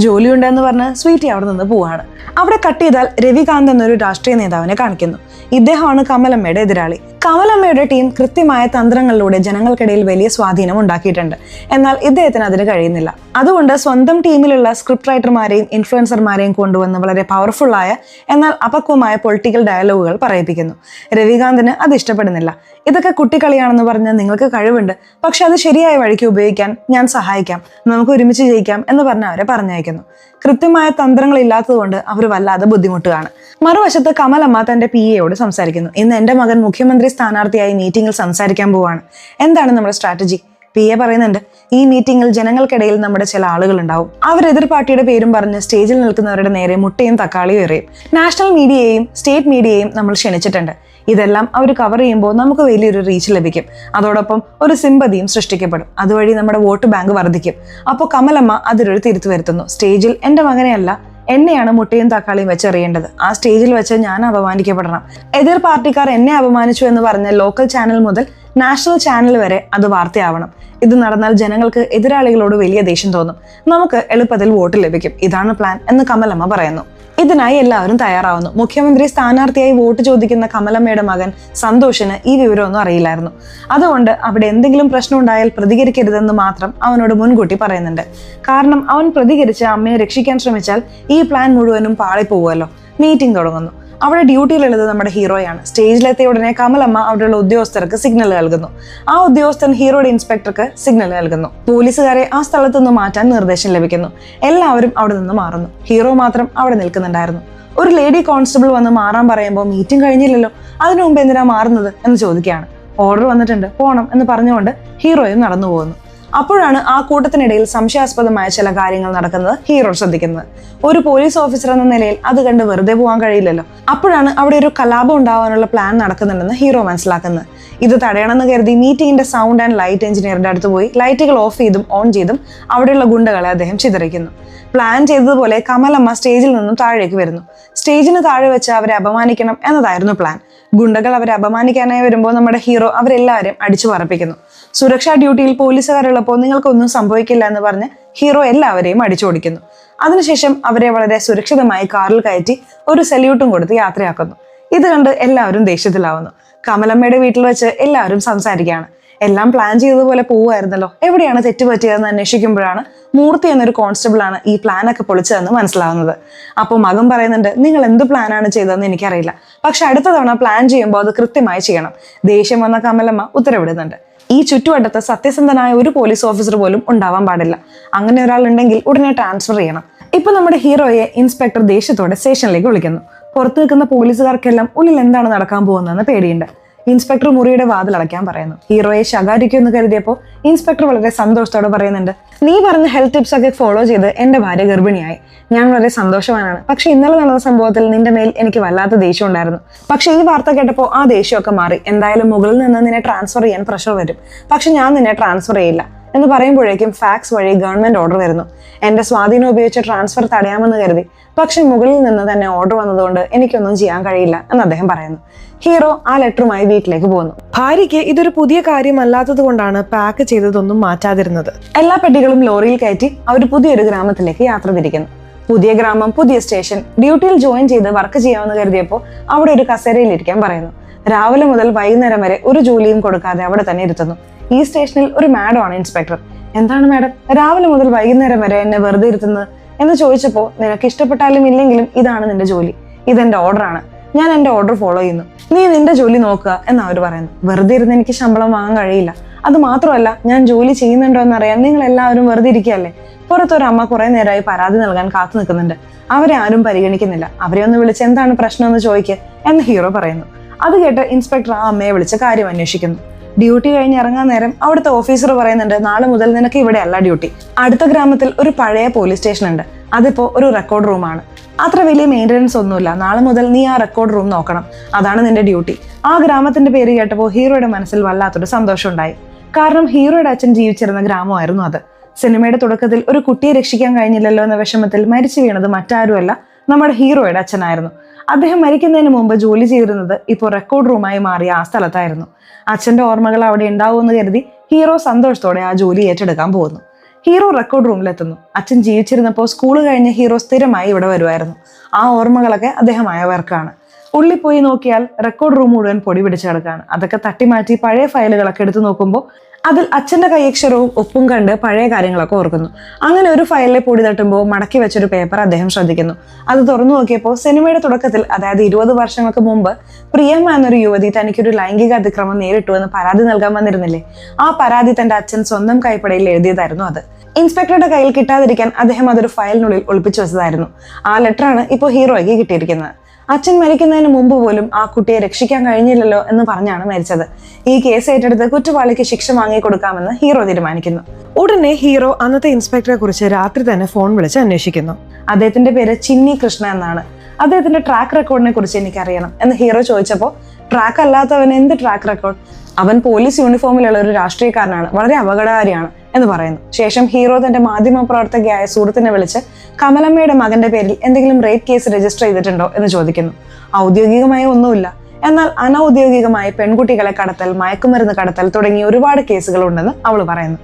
ജോലി ഉണ്ടെന്ന് പറഞ്ഞ് സ്വീറ്റി അവിടെ നിന്ന് പോവാണ്. അവിടെ കട്ട് ചെയ്താൽ രവികാന്ത് എന്നൊരു രാഷ്ട്രീയ നേതാവിനെ കാണിക്കുന്നു. ഇദ്ദേഹമാണ് കമലമ്മയുടെ എതിരാളി. കമലമ്മയുടെ ടീം കൃത്യമായ തന്ത്രങ്ങളിലൂടെ ജനങ്ങൾക്കിടയിൽ വലിയ സ്വാധീനം ഉണ്ടാക്കിയിട്ടുണ്ട്. എന്നാൽ ഇദ്ദേഹത്തിന് അതിന് കഴിയുന്നില്ല. അതുകൊണ്ട് സ്വന്തം ടീമിലുള്ള സ്ക്രിപ്റ്റ് റൈറ്റർമാരെയും ഇൻഫ്ലുവൻസർമാരെയും കൊണ്ടുവന്ന് വളരെ പവർഫുൾ ആയ എന്നാൽ അപക്വമായ പൊളിറ്റിക്കൽ ഡയലോഗുകൾ പറയിപ്പിക്കുന്നു. രവികാന്തിന് അത് ഇഷ്ടപ്പെടുന്നില്ല. ഇതൊക്കെ കുട്ടിക്കളിയാണെന്ന് പറഞ്ഞാൽ നിങ്ങൾക്ക് കഴിവുണ്ട്, പക്ഷെ അത് ശരിയായ വഴിക്ക് ഉപയോഗിക്കാൻ ഞാൻ സഹായിക്കാം, നമുക്ക് ഒരുമിച്ച് ജയിക്കാം എന്ന് പറഞ്ഞ് അവരെ പറഞ്ഞയക്കുന്നു. കൃത്യമായ തന്ത്രങ്ങൾ ഇല്ലാത്തതുകൊണ്ട് അവർ വല്ലാതെ ബുദ്ധിമുട്ടുകയാണ്. മറുവശത്ത് കമലമ്മ തന്റെ PA സംസാരിക്കുന്നു. ഇന്ന് എൻ്റെ മകൻ മുഖ്യമന്ത്രി സ്ഥാനാർത്ഥിയായി മീറ്റിംഗിൽ സംസാരിക്കാൻ പോവാണ്, എന്താണ് നമ്മുടെ സ്ട്രാറ്റജി? PA പറയുന്നുണ്ട്, ഈ മീറ്റിംഗിൽ ജനങ്ങൾക്കിടയിൽ നമ്മുടെ ചില ആളുകൾ ഉണ്ടാവും. അവർ എതിർ പാർട്ടിയുടെ പേരും പറഞ്ഞ് സ്റ്റേജിൽ നിൽക്കുന്നവരുടെ നേരെ മുട്ടയും തക്കാളിയും എറിയും. നാഷണൽ മീഡിയയെയും സ്റ്റേറ്റ് മീഡിയയെയും നമ്മൾ ക്ഷണിച്ചിട്ടുണ്ട്. ഇതെല്ലാം അവർ കവർ ചെയ്യുമ്പോൾ നമുക്ക് വലിയൊരു റീച്ച് ലഭിക്കും. അതോടൊപ്പം ഒരു സിമ്പതിയും സൃഷ്ടിക്കപ്പെടും. അതുവഴി നമ്മുടെ വോട്ട് ബാങ്ക് വർദ്ധിക്കും. അപ്പോൾ കമലമ്മ അതിലൊരു തിരുത്തു വരുത്തുന്നു. സ്റ്റേജിൽ എൻ്റെ മകനെയല്ല, എന്നെയാണ് മുട്ടയും തക്കാളിയും വെച്ചെറിയേണ്ടത്. ആ സ്റ്റേജിൽ വെച്ച് ഞാൻ അപമാനിക്കപ്പെടണം. എതിർ പാർട്ടിക്കാർ എന്നെ അപമാനിച്ചു എന്ന് പറഞ്ഞ് ലോക്കൽ ചാനൽ മുതൽ നാഷണൽ ചാനൽ വരെ അത് വാർത്തയാവണം. ഇത് നടന്നാൽ ജനങ്ങൾക്ക് എതിരാളികളോട് വലിയ ദേഷ്യം തോന്നും, നമുക്ക് എളുപ്പത്തിൽ വോട്ട് ലഭിക്കും. ഇതാണ് പ്ലാൻ എന്ന് കമലമ്മ പറയുന്നു. ഇതിനായി എല്ലാവരും തയ്യാറാവുന്നു. മുഖ്യമന്ത്രി സ്ഥാനാർത്ഥിയായി വോട്ട് ചോദിക്കുന്ന കമലമ്മയുടെ മകൻ സന്തോഷിന് ഈ വിവരമൊന്നും അറിയില്ലായിരുന്നു. അതുകൊണ്ട് അവിടെ എന്തെങ്കിലും പ്രശ്നം ഉണ്ടായാൽ പ്രതികരിക്കരുതെന്ന് മാത്രം അവനോട് മുൻകൂട്ടി പറയുന്നുണ്ട്. കാരണം അവൻ പ്രതികരിച്ച് അമ്മയെ രക്ഷിക്കാൻ ശ്രമിച്ചാൽ ഈ പ്ലാൻ മുഴുവനും പാളിപ്പോകുമല്ലോ. മീറ്റിംഗ് തുടങ്ങുന്നു. അവിടെ ഡ്യൂട്ടിയിലുള്ളത് നമ്മുടെ ഹീറോയാണ്. സ്റ്റേജിലെത്തിയ ഉടനെ കമലമ്മ അവിടെയുള്ള ഉദ്യോഗസ്ഥർക്ക് സിഗ്നൽ നൽകുന്നു. ആ ഉദ്യോഗസ്ഥൻ ഹീറോയുടെ ഇൻസ്പെക്ടർക്ക് സിഗ്നൽ നൽകുന്നു. പോലീസുകാരെ ആ സ്ഥലത്തുനിന്ന് മാറ്റാൻ നിർദ്ദേശം ലഭിക്കുന്നു. എല്ലാവരും അവിടെ നിന്ന് മാറുന്നു. ഹീറോ മാത്രം അവിടെ നിൽക്കുന്നുണ്ടായിരുന്നു. ഒരു ലേഡി കോൺസ്റ്റബിൾ വന്ന് മാറാൻ പറയുമ്പോൾ മീറ്റിംഗ് കഴിഞ്ഞില്ലല്ലോ, അതിനു മുമ്പ് എന്തിനാ മാറുന്നത് എന്ന് ചോദിക്കുകയാണ്. ഓർഡർ വന്നിട്ടുണ്ട്, പോണം എന്ന് പറഞ്ഞുകൊണ്ട് ഹീറോയും നടന്നു പോകുന്നു. അപ്പോഴാണ് ആ കൂട്ടത്തിനിടയിൽ സംശയാസ്പദമായ ചില കാര്യങ്ങൾ നടക്കുന്നത് ഹീറോ ശ്രദ്ധിക്കുന്നത്. ഒരു പോലീസ് ഓഫീസർ എന്ന നിലയിൽ അത് കണ്ട് വെറുതെ പോകാൻ കഴിയില്ലല്ലോ. അപ്പോഴാണ് അവിടെ ഒരു കലാപം ഉണ്ടാവാനുള്ള പ്ലാൻ നടക്കുന്നുണ്ടെന്ന് ഹീറോ മനസ്സിലാക്കുന്നത്. ഇത് തടയണമെന്ന് കരുതി മീറ്റിംഗിന്റെ സൗണ്ട് ആൻഡ് ലൈറ്റ് എഞ്ചിനീയറുടെ അടുത്ത് പോയി ലൈറ്റുകൾ ഓഫ് ചെയ്തും ഓൺ ചെയ്തും അവിടെയുള്ള ഗുണ്ടകളെ അദ്ദേഹം ചിതറിക്കുന്നു. പ്ലാൻ ചെയ്തതുപോലെ കമലമ്മ സ്റ്റേജിൽ നിന്നും താഴേക്ക് വരുന്നു. സ്റ്റേജിന് താഴെ വെച്ച് അവരെ അപമാനിക്കണം എന്നതായിരുന്നു പ്ലാൻ. ഗുണ്ടകൾ അവരെ അപമാനിക്കാനായി വരുമ്പോൾ നമ്മുടെ ഹീറോ അവരെല്ലാവരെയും അടിച്ചു പറപ്പിക്കുന്നു. സുരക്ഷാ ഡ്യൂട്ടിയിൽ പോലീസുകാരുള്ളപ്പോൾ നിങ്ങൾക്കൊന്നും സംഭവിക്കില്ല എന്ന് പറഞ്ഞ് ഹീറോ എല്ലാവരെയും അടിച്ചോടിക്കുന്നു. അതിനുശേഷം അവരെ വളരെ സുരക്ഷിതമായി കാറിൽ കയറ്റി ഒരു സല്യൂട്ടും കൊടുത്ത് യാത്രയാക്കുന്നു. ഇത് കണ്ട് എല്ലാവരും ദേഷ്യത്തിലാവുന്നു. കമലമ്മയുടെ വീട്ടിൽ വെച്ച് എല്ലാവരും സംസാരിക്കുകയാണ്. എല്ലാം പ്ലാൻ ചെയ്തതുപോലെ പോവുമായിരുന്നല്ലോ, എവിടെയാണ് തെറ്റുപറ്റിയതെന്ന് അന്വേഷിക്കുമ്പോഴാണ് മൂർത്തി എന്നൊരു കോൺസ്റ്റബിൾ ആണ് ഈ പ്ലാനൊക്കെ പൊളിച്ചതെന്ന് മനസ്സിലാവുന്നത്. അപ്പോൾ മകൻ പറയുന്നുണ്ട്, നിങ്ങൾ എന്ത് പ്ലാനാണ് ചെയ്തതെന്ന് എനിക്കറിയില്ല, പക്ഷെ അടുത്ത തവണ പ്ലാൻ ചെയ്യുമ്പോൾ അത് കൃത്യമായി ചെയ്യണം. ദേഷ്യം വന്ന കമലമ്മ ഉത്തരവിടുന്നുണ്ട്. ഈ ചുറ്റുവട്ടത്ത് സത്യസന്ധനായ ഒരു പോലീസ് ഓഫീസർ പോലും ഉണ്ടാവാൻ പാടില്ല. അങ്ങനെ ഒരാൾ ഉണ്ടെങ്കിൽ ഉടനെ ട്രാൻസ്ഫർ ചെയ്യണം. ഇപ്പൊ നമ്മുടെ ഹീറോയെ ഇൻസ്പെക്ടർ ദേഷ്യത്തോടെ സ്റ്റേഷനിലേക്ക് വിളിക്കുന്നു. പുറത്തു നിൽക്കുന്ന പോലീസുകാർക്കെല്ലാം ഉള്ളിൽ എന്താണ് നടക്കാൻ പോകുന്നതെന്ന് പേടിയുണ്ട്. ഇൻസ്പെക്ടർ മുറിയുടെ വാതിൽ അടയ്ക്കാൻ പറയുന്നു. ഹീറോയെ ശകാരിക്കുമെന്ന് കരുതിയപ്പോൾ ഇൻസ്പെക്ടർ വളരെ സന്തോഷത്തോടെ പറയുന്നുണ്ട്, നീ പറഞ്ഞ ഹെൽത്ത് ടിപ്സ് ഒക്കെ ഫോളോ ചെയ്ത് എന്റെ ഭാര്യ ഗർഭിണിയായി. ഞാൻ വളരെ സന്തോഷവാനാണ്. പക്ഷെ ഇന്നലെ നടന്ന സംഭവത്തിൽ നിന്റെ മേൽ എനിക്ക് വല്ലാത്ത ദേഷ്യം ഉണ്ടായിരുന്നു. പക്ഷെ ഈ വാർത്ത കേട്ടപ്പോൾ ആ ദേഷ്യമൊക്കെ മാറി. എന്തായാലും മുകളിൽ നിന്ന് നിന്നെ ട്രാൻസ്ഫർ ചെയ്യാൻ പ്രഷർ വരും, പക്ഷെ ഞാൻ നിന്നെ ട്രാൻസ്ഫർ ചെയ്യില്ല എന്ന് പറയുമ്പോഴേക്കും ഫാക്സ് വഴി ഗവൺമെന്റ് ഓർഡർ വരുന്നു. എന്റെ സ്വാധീനം ഉപയോഗിച്ച് ട്രാൻസ്ഫർ തടയാമെന്ന് കരുതി, പക്ഷെ മുകളിൽ നിന്ന് തന്നെ ഓർഡർ വന്നതുകൊണ്ട് എനിക്കൊന്നും ചെയ്യാൻ കഴിയില്ല എന്ന് അദ്ദേഹം പറയുന്നു. ഹീറോ ആ ലെറ്ററുമായി വീട്ടിലേക്ക് പോകുന്നു. ഭാര്യയ്ക്ക് ഇതൊരു പുതിയ കാര്യമല്ലാത്തത് കൊണ്ടാണ് പാക്ക് ചെയ്തതൊന്നും മാറ്റാതിരുന്നത്. എല്ലാ പെട്ടികളും ലോറിയിൽ കയറ്റി അവർ പുതിയൊരു ഗ്രാമത്തിലേക്ക് യാത്ര തിരിക്കുന്നു. പുതിയ ഗ്രാമം, പുതിയ സ്റ്റേഷൻ. ഡ്യൂട്ടിയിൽ ജോയിൻ ചെയ്ത് വർക്ക് ചെയ്യാമെന്ന് കരുതിയപ്പോൾ അവിടെ ഒരു കസേരയിൽ ഇരിക്കാൻ പറയുന്നു. രാവിലെ മുതൽ വൈകുന്നേരം വരെ ഒരു ജോലിയും കൊടുക്കാതെ അവിടെ തന്നെ ഇരുത്തുന്നു. ഈ സ്റ്റേഷനിൽ ഒരു മാഡം ആണ് ഇൻസ്പെക്ടർ. എന്താണ് മാഡം, രാവിലെ മുതൽ വൈകുന്നേരം വരെ എന്നെ വെറുതെ ഇരുത്തുന്നത് എന്ന് ചോദിച്ചപ്പോൾ, നിനക്ക് ഇഷ്ടപ്പെട്ടാലും ഇല്ലെങ്കിലും ഇതാണ് നിന്റെ ജോലി, ഇതെന്റെ ഓർഡറാണ്, ഞാൻ എന്റെ ഓർഡർ ഫോളോ ചെയ്യുന്നു, നീ നിന്റെ ജോലി നോക്കുക എന്ന് അവർ പറയുന്നു. വെറുതെ ഇരുന്ന് എനിക്ക് ശമ്പളം വാങ്ങാൻ കഴിയില്ല. അത് മാത്രമല്ല, ഞാൻ ജോലി ചെയ്യുന്നുണ്ടോ എന്നറിയാൻ നിങ്ങൾ എല്ലാവരും വെറുതെ ഇരിക്കുകയല്ലേ. പുറത്തൊരമ്മ കുറെ നേരമായി പരാതി നൽകാൻ കാത്തു നിൽക്കുന്നുണ്ട്. അവരെ ആരും പരിഗണിക്കുന്നില്ല. അവരെ ഒന്ന് വിളിച്ച് എന്താണ് പ്രശ്നം എന്ന് ചോദിക്കുക എന്ന് ഹീറോ പറയുന്നു. അത് കേട്ട് ഇൻസ്പെക്ടർ ആ അമ്മയെ വിളിച്ച് കാര്യം അന്വേഷിക്കുന്നു. ഡ്യൂട്ടി കഴിഞ്ഞ് ഇറങ്ങാൻ നേരം അവിടുത്തെ ഓഫീസർ പറയുന്നുണ്ട്, നാളെ മുതൽ നിനക്ക് ഇവിടെ അല്ല ഡ്യൂട്ടി. അടുത്ത ഗ്രാമത്തിൽ ഒരു പഴയ പോലീസ് സ്റ്റേഷൻ ഉണ്ട്. അതിപ്പോ ഒരു റെക്കോർഡ് റൂമാണ്. അത്ര വലിയ മെയിൻ്റനൻസ് ഒന്നുമില്ല. നാളെ മുതൽ നീ ആ റെക്കോർഡ് റൂം നോക്കണം. അതാണ് നിന്റെ ഡ്യൂട്ടി. ആ ഗ്രാമത്തിന്റെ പേര് കേട്ടപ്പോൾ ഹീറോയുടെ മനസ്സിൽ വല്ലാത്തൊരു സന്തോഷം ഉണ്ടായി. കാരണം ഹീറോയുടെ അച്ഛൻ ജീവിച്ചിരുന്ന ഗ്രാമമായിരുന്നു അത്. സിനിമയുടെ തുടക്കത്തിൽ ഒരു കുട്ടിയെ രക്ഷിക്കാൻ കഴിഞ്ഞില്ലല്ലോ എന്ന വിഷമത്തിൽ മരിച്ചു വീണത് മറ്റാരുമല്ല, നമ്മുടെ ഹീറോയുടെ അച്ഛനായിരുന്നു. അദ്ദേഹം മരിക്കുന്നതിന് മുമ്പ് ജോലി ചെയ്തിരുന്നത് ഇപ്പോൾ റെക്കോർഡ് റൂമായി മാറിയ ആ സ്ഥലത്തായിരുന്നു. അച്ഛന്റെ ഓർമ്മകൾ അവിടെ ഉണ്ടാവുമെന്ന് കരുതി ഹീറോ സന്തോഷത്തോടെ ആ ജോലി ഏറ്റെടുക്കാൻ പോകുന്നു. ഹീറോ റെക്കോർഡ് റൂമിലെത്തുന്നു. അച്ഛൻ ജീവിച്ചിരുന്നപ്പോൾ സ്കൂൾ കഴിഞ്ഞ് ഹീറോ സ്ഥിരമായി ഇവിടെ വരുമായിരുന്നു. ആ ഓർമ്മകളൊക്കെ അദ്ദേഹമായവർക്കാണ്. ഉള്ളിൽ പോയി നോക്കിയാൽ റെക്കോർഡ് റൂം മുഴുവൻ പൊടി പിടിച്ച് കിടക്കാണ്. അതൊക്കെ തട്ടിമാറ്റി പഴയ ഫയലുകളൊക്കെ എടുത്തു നോക്കുമ്പോൾ അതിൽ അച്ഛന്റെ കൈയക്ഷരവും ഒപ്പും കണ്ട് പഴയ കാര്യങ്ങളൊക്കെ ഓർക്കുന്നു. അങ്ങനെ ഒരു ഫയലിലെ പൊടി തട്ടുമ്പോൾ മടക്കി വെച്ചൊരു പേപ്പർ അദ്ദേഹം ശ്രദ്ധിക്കുന്നു. അത് തുറന്നു നോക്കിയപ്പോൾ സിനിമയുടെ തുടക്കത്തിൽ, അതായത് 20 വർഷങ്ങൾക്ക് മുമ്പ് പ്രിയമ്മ എന്നൊരു യുവതി തനിക്കൊരു ലൈംഗിക അതിക്രമം നേരിട്ടു എന്ന് പരാതി നൽകാൻ വന്നിരുന്നില്ലേ, ആ പരാതി തന്റെ അച്ഛൻ സ്വന്തം കൈപ്പടയിൽ എഴുതിയതായിരുന്നു. അത് ഇൻസ്പെക്ടറുടെ കയ്യിൽ കിട്ടാതിരിക്കാൻ അദ്ദേഹം അതൊരു ഫയലിനുള്ളിൽ ഒളിപ്പിച്ചു വെച്ചതായിരുന്നു. ആ ലെറ്ററാണ് ഇപ്പോൾ ഹീറോയ്ക്ക് കിട്ടിയിരിക്കുന്നത്. അച്ഛൻ മരിക്കുന്നതിന് മുമ്പ് പോലും ആ കുട്ടിയെ രക്ഷിക്കാൻ കഴിഞ്ഞില്ലല്ലോ എന്ന് പറഞ്ഞാണ് മരിച്ചത്. ഈ കേസ് ഏറ്റെടുത്ത് കുറ്റവാളിക്ക് ശിക്ഷ വാങ്ങിക്കൊടുക്കാമെന്ന് ഹീറോ തീരുമാനിക്കുന്നു. ഉടനെ ഹീറോ അന്നത്തെ ഇൻസ്പെക്ടറെ കുറിച്ച് രാത്രി തന്നെ ഫോൺ വിളിച്ച് അന്വേഷിക്കുന്നു. അദ്ദേഹത്തിന്റെ പേര് ചിന്നി കൃഷ്ണ എന്നാണ്. അദ്ദേഹത്തിന്റെ ട്രാക്ക് റെക്കോർഡിനെ കുറിച്ച് എനിക്കറിയണം എന്ന് ഹീറോ ചോദിച്ചപ്പോൾ, ട്രാക്ക് അല്ലാത്തവൻ എന്ത് ട്രാക്ക് റെക്കോർഡ്, അവൻ പോലീസ് യൂണിഫോമിലുള്ള ഒരു രാഷ്ട്രീയക്കാരനാണ്, വളരെ അപകടകാരിയാണ് എന്ന് പറയുന്നു. ശേഷം ഹീറോ തന്റെ മാധ്യമ പ്രവർത്തകയായ സുഹൃത്തിനെ വിളിച്ച് കമലമ്മയുടെ മകന്റെ പേരിൽ എന്തെങ്കിലും റേപ്പ് കേസ് രജിസ്റ്റർ ചെയ്തിട്ടുണ്ടോ എന്ന് ചോദിക്കുന്നു. ഔദ്യോഗികമായി ഒന്നുമില്ല, എന്നാൽ അനൌദ്യോഗികമായി പെൺകുട്ടികളെ കടത്തൽ, മയക്കുമരുന്ന് കടത്തൽ തുടങ്ങിയ ഒരുപാട് കേസുകൾ ഉണ്ടെന്ന് അവൾ പറയുന്നു.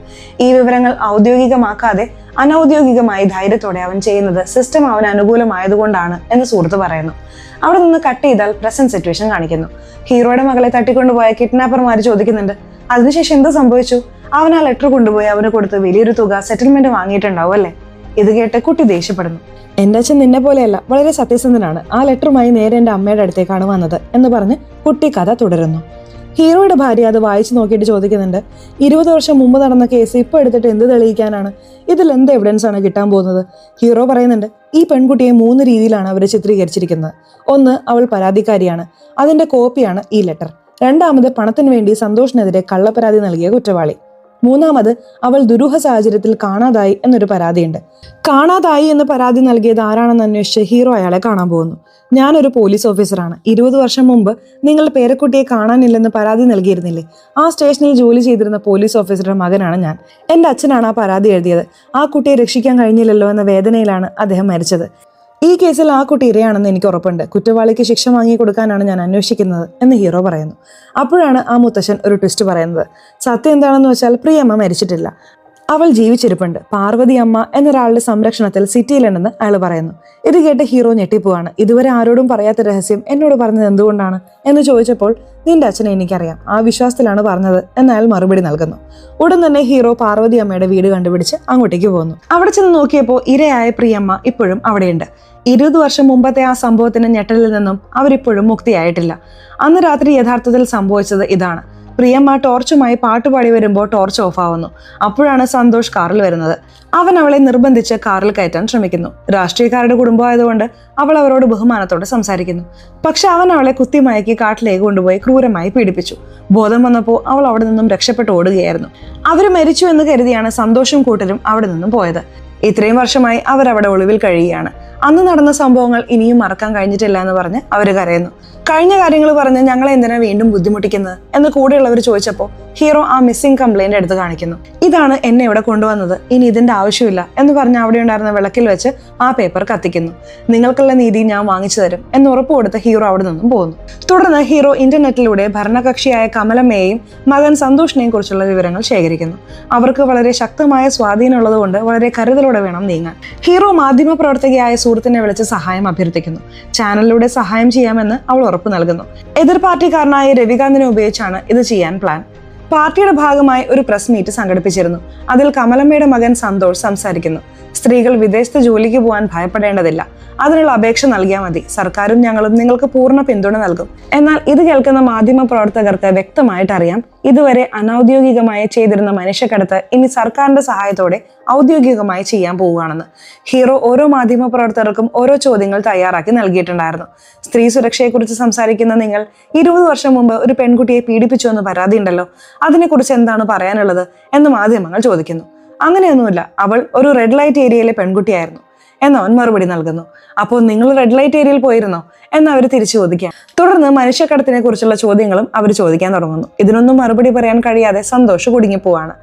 ഈ വിവരങ്ങൾ ഔദ്യോഗികമാക്കാതെ അനൌദ്യോഗികമായി ധൈര്യത്തോടെ അവൻ ചെയ്യുന്നത് സിസ്റ്റം അവന് അനുകൂലമായതുകൊണ്ടാണ് എന്ന് സുഹൃത്ത് പറയുന്നു. അവിടെ നിന്ന് കട്ട് ചെയ്താൽ പ്രസന്റ് സിറ്റുവേഷൻ കാണിക്കുന്നു. ഹീറോയുടെ മകളെ തട്ടിക്കൊണ്ടുപോയ കിഡ്നാപ്പർമാർ ചോദിക്കുന്നുണ്ട്, അതിനുശേഷം എന്ത് സംഭവിച്ചു? അവൻ ആ ലെറ്റർ കൊണ്ടുപോയി അവന് കൊടുത്ത് വലിയൊരു തുക സെറ്റിൽമെന്റ് വാങ്ങിയിട്ടുണ്ടാവും അല്ലേ? ഇത് കേട്ട് കുട്ടി ദേഷ്യപ്പെടുന്നു. എന്റെ അച്ഛൻ നിന്നെ പോലെയല്ല, വളരെ സത്യസന്ധനാണ്. ആ ലെറ്ററുമായി നേരെ എന്റെ അമ്മയുടെ അടുത്തേക്കാണ് വന്നത് എന്ന് പറഞ്ഞ് കുട്ടി കഥ തുടരുന്നു. ഹീറോയുടെ ഭാര്യ അത് വായിച്ചു നോക്കിയിട്ട് ചോദിക്കുന്നുണ്ട്, 20 വർഷം മുമ്പ് നടന്ന കേസ് ഇപ്പൊ എടുത്തിട്ട് എന്ത് തെളിയിക്കാനാണ്? ഇതിൽ എന്ത് എവിഡൻസ് ആണ് കിട്ടാൻ പോകുന്നത്? ഹീറോ പറയുന്നുണ്ട്, ഈ പെൺകുട്ടിയെ 3 രീതിയിലാണ് അവർ ചിത്രീകരിച്ചിരിക്കുന്നത്. ഒന്ന്, അവൾ പരാതിക്കാരിയാണ്, അതിന്റെ കോപ്പിയാണ് ഈ ലെറ്റർ. രണ്ടാമത്, പണത്തിന് വേണ്ടി സന്തോഷിനെതിരെ കള്ളപ്പരാതി നൽകിയ കുറ്റവാളി. മൂന്നാമത്, അവൾ ദുരൂഹ സാഹചര്യത്തിൽ കാണാതായി എന്നൊരു പരാതിയുണ്ട്. കാണാതായി എന്ന് പരാതി നൽകിയത് ആരാണെന്ന് അന്വേഷിച്ച് ഹീറോ അയാളെ കാണാൻ പോകുന്നു. ഞാനൊരു പോലീസ് ഓഫീസറാണ്. 20 വർഷം മുമ്പ് നിങ്ങൾ പേരക്കുട്ടിയെ കാണാനില്ലെന്ന് പരാതി നൽകിയിരുന്നില്ലേ? ആ സ്റ്റേഷനിൽ ജോലി ചെയ്തിരുന്ന പോലീസ് ഓഫീസറുടെ മകനാണ് ഞാൻ. എൻ്റെ അച്ഛനാണ് ആ പരാതി എഴുതിയത്. ആ കുട്ടിയെ രക്ഷിക്കാൻ കഴിഞ്ഞില്ലല്ലോ എന്ന വേദനയിലാണ് അദ്ദേഹം മരിച്ചത്. ഈ കേസിൽ ആ കുട്ടി ഇരയാണെന്ന് എനിക്ക് ഉറപ്പുണ്ട്. കുറ്റവാളിക്ക് ശിക്ഷ വാങ്ങി കൊടുക്കാനാണ് ഞാൻ അന്വേഷിക്കുന്നത് എന്ന് ഹീറോ പറയുന്നു. അപ്പോഴാണ് ആ മുത്തശ്ശൻ ഒരു ട്വിസ്റ്റ് പറയുന്നത്. സത്യം എന്താണെന്ന് വെച്ചാൽ പ്രിയമ്മ മരിച്ചിട്ടില്ല, അവൾ ജീവിച്ചിരിപ്പുണ്ട്. പാർവതി അമ്മ എന്നൊരാളുടെ സംരക്ഷണത്തിൽ സിറ്റിയിലുണ്ടെന്ന് അയാൾ പറയുന്നു. ഇത് കേട്ട് ഹീറോ ഞെട്ടിപ്പോവാണ്. ഇതുവരെ ആരോടും പറയാത്ത രഹസ്യം എന്നോട് പറഞ്ഞത് എന്തുകൊണ്ടാണ് എന്ന് ചോദിച്ചപ്പോൾ, നിന്റെ അച്ഛനെ എനിക്കറിയാം, ആ വിശ്വാസത്തിലാണ് പറഞ്ഞത് എന്ന് അയാൾ മറുപടി നൽകുന്നു. ഉടൻ തന്നെ ഹീറോ പാർവതി അമ്മയുടെ വീട് കണ്ടുപിടിച്ച് അങ്ങോട്ടേക്ക് പോകുന്നു. അവിടെ ചെന്ന് നോക്കിയപ്പോൾ ഇരയായ പ്രിയമ്മ ഇപ്പോഴും അവിടെയുണ്ട്. 20 വർഷം മുമ്പത്തെ ആ സംഭവത്തിന്റെ ഞെട്ടലിൽ നിന്നും അവരിപ്പോഴും മുക്തിയായിട്ടില്ല. അന്ന് രാത്രി യഥാർത്ഥത്തിൽ സംഭവിച്ചത് ഇതാണ്. പ്രിയമ്മ ടോർച്ചുമായി പാട്ടുപാടി വരുമ്പോൾ ടോർച്ച് ഓഫ് ആവുന്നു. അപ്പോഴാണ് സന്തോഷ് കാറിൽ വരുന്നത്. അവൻ അവളെ നിർബന്ധിച്ച് കാറിൽ കയറ്റാൻ ശ്രമിക്കുന്നു. രാഷ്ട്രീയക്കാരുടെ കുടുംബമായതുകൊണ്ട് അവൾ അവരോട് ബഹുമാനത്തോടെ സംസാരിക്കുന്നു. പക്ഷെ അവൻ അവളെ കുത്തിമയക്കി കാട്ടിലേക്ക് കൊണ്ടുപോയി ക്രൂരമായി പീഡിപ്പിച്ചു. ബോധം വന്നപ്പോൾ അവൾ അവിടെ നിന്നും രക്ഷപ്പെട്ട് ഓടുകയായിരുന്നു. അവർ മരിച്ചു എന്ന് കരുതിയാണ് സന്തോഷും കൂട്ടരും അവിടെ നിന്നും പോയത്. ഇത്രയും വർഷമായി അവരവിടെ ഒളിവിൽ കഴിയുകയാണ്. അന്ന് നടന്ന സംഭവങ്ങൾ ഇനിയും മറക്കാൻ കഴിഞ്ഞിട്ടില്ല എന്ന് പറഞ്ഞ് അവർ കരയുന്നു. കഴിഞ്ഞ കാര്യങ്ങൾ പറഞ്ഞ് ഞങ്ങളെ എന്തിനാ വീണ്ടും ബുദ്ധിമുട്ടിക്കുന്നത് എന്ന് കൂടെയുള്ളവർ ചോദിച്ചപ്പോൾ ഹീറോ ആ മിസ്സിംഗ് കംപ്ലൈന്റ് എടുത്ത് കാണിക്കുന്നു. ഇതാണ് എന്നെ ഇവിടെ കൊണ്ടുവന്നത്, ഇനി ഇതിന്റെ ആവശ്യമില്ല എന്ന് പറഞ്ഞ് അവിടെ ഉണ്ടായിരുന്ന വിളക്കിൽ വെച്ച് ആ പേപ്പർ കത്തിക്കുന്നു. നിങ്ങൾക്കുള്ള നീതി ഞാൻ വാങ്ങിച്ചു തരും എന്ന് ഉറപ്പ് കൊടുത്ത് ഹീറോ അവിടെ നിന്നും പോകുന്നു. തുടർന്ന് ഹീറോ ഇന്റർനെറ്റിലൂടെ ഭരണകക്ഷിയായ കമലമ്മയെയും മകൻ സന്തോഷിനെയും കുറിച്ചുള്ള വിവരങ്ങൾ ശേഖരിക്കുന്നു. അവർക്ക് വളരെ ശക്തമായ സ്വാധീനമുള്ളത് കൊണ്ട് വളരെ കരുതലോടെ വേണം നീങ്ങാൻ. ഹീറോ മാധ്യമപ്രവർത്തകയായ സുഹൃത്തിനെ വിളിച്ച് സഹായം അഭ്യർത്ഥിക്കുന്നു. ചാനലിലൂടെ സഹായം ചെയ്യാമെന്ന് അവൾ ഉറപ്പ് നൽകുന്നു. എതിർ പാർട്ടിക്കാരനായ രവികാന്തിനെ ഉപയോഗിച്ചാണ് ഇത് ചെയ്യാൻ പ്ലാൻ. പാർട്ടിയുടെ ഭാഗമായി ഒരു പ്രസ് മീറ്റ് സംഘടിപ്പിച്ചിരുന്നു. അതിൽ കമലമ്മയുടെ മകൻ സന്തോഷ് സംസാരിക്കുന്നു. സ്ത്രീകൾ വിദേശത്ത് ജോലിക്ക് പോകാൻ ഭയപ്പെടേണ്ടതില്ല, അതിനുള്ള അപേക്ഷ നൽകിയാൽ മതി, സർക്കാരും ഞങ്ങളും നിങ്ങൾക്ക് പൂർണ്ണ പിന്തുണ നൽകും. എന്നാൽ ഇത് കേൾക്കുന്ന മാധ്യമ പ്രവർത്തകർക്ക് വ്യക്തമായിട്ട് അറിയാം, ഇതുവരെ അനൌദ്യോഗികമായി ചെയ്തിരുന്ന മനുഷ്യക്കടത്ത് ഇനി സർക്കാരിന്റെ സഹായത്തോടെ ഔദ്യോഗികമായി ചെയ്യാൻ പോവുകയാണെന്ന്. ഹീറോ ഓരോ മാധ്യമ പ്രവർത്തകർക്കും ഓരോ ചോദ്യങ്ങൾ തയ്യാറാക്കി നൽകിയിട്ടുണ്ടായിരുന്നു. സ്ത്രീ സുരക്ഷയെക്കുറിച്ച് സംസാരിക്കുന്ന നിങ്ങൾ 20 വർഷം മുമ്പ് ഒരു പെൺകുട്ടിയെ പീഡിപ്പിച്ചു എന്ന് പരാതിയുണ്ടല്ലോ, അതിനെക്കുറിച്ച് എന്താണ് പറയാനുള്ളത് എന്ന് മാധ്യമങ്ങൾ ചോദിക്കുന്നു. അങ്ങനെയൊന്നുമില്ല, അവൾ ഒരു റെഡ് ലൈറ്റ് ഏരിയയിലെ പെൺകുട്ടിയായിരുന്നു എന്നവൻ മറുപടി നൽകുന്നു. അപ്പോൾ നിങ്ങൾ റെഡ് ലൈറ്റ് ഏരിയയിൽ പോയിരുന്നോ എന്ന് അവർ തിരിച്ചു ചോദിക്കാം. തുടർന്ന് മനുഷ്യക്കടത്തിനെ കുറിച്ചുള്ള ചോദ്യങ്ങളും അവർ ചോദിക്കാൻ തുടങ്ങുന്നു. ഇതിനൊന്നും മറുപടി പറയാൻ കഴിയാതെ സന്തോഷ് കുടുങ്ങിപ്പോവാണ്.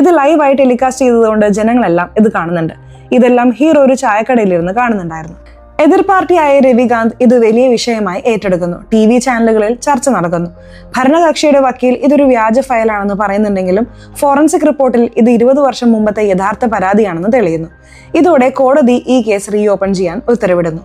ഇത് ലൈവായി ടെലികാസ്റ്റ് ചെയ്തതുകൊണ്ട് ജനങ്ങളെല്ലാം ഇത് കാണുന്നുണ്ട്. ഇതെല്ലാം ഹീറോ ഒരു ചായക്കടയിലിരുന്ന് കാണുന്നുണ്ടായിരുന്നു. എതിർ പാർട്ടിയായ രവികാന്ത് ഇത് വലിയ വിഷയമായി ഏറ്റെടുക്കുന്നു. TV ചാനലുകളിൽ ചർച്ച നടക്കുന്നു. ഭരണകക്ഷിയുടെ വക്കീൽ ഇതൊരു വ്യാജ ഫയലാണെന്ന് പറയുന്നുണ്ടെങ്കിലും ഫോറൻസിക് റിപ്പോർട്ടിൽ ഇത് 20 വർഷം മുമ്പത്തെ യഥാർത്ഥ പരാതിയാണെന്ന് തെളിയുന്നു. ഇതോടെ കോടതി ഈ കേസ് റീഓപ്പൺ ചെയ്യാൻ ഉത്തരവിടുന്നു.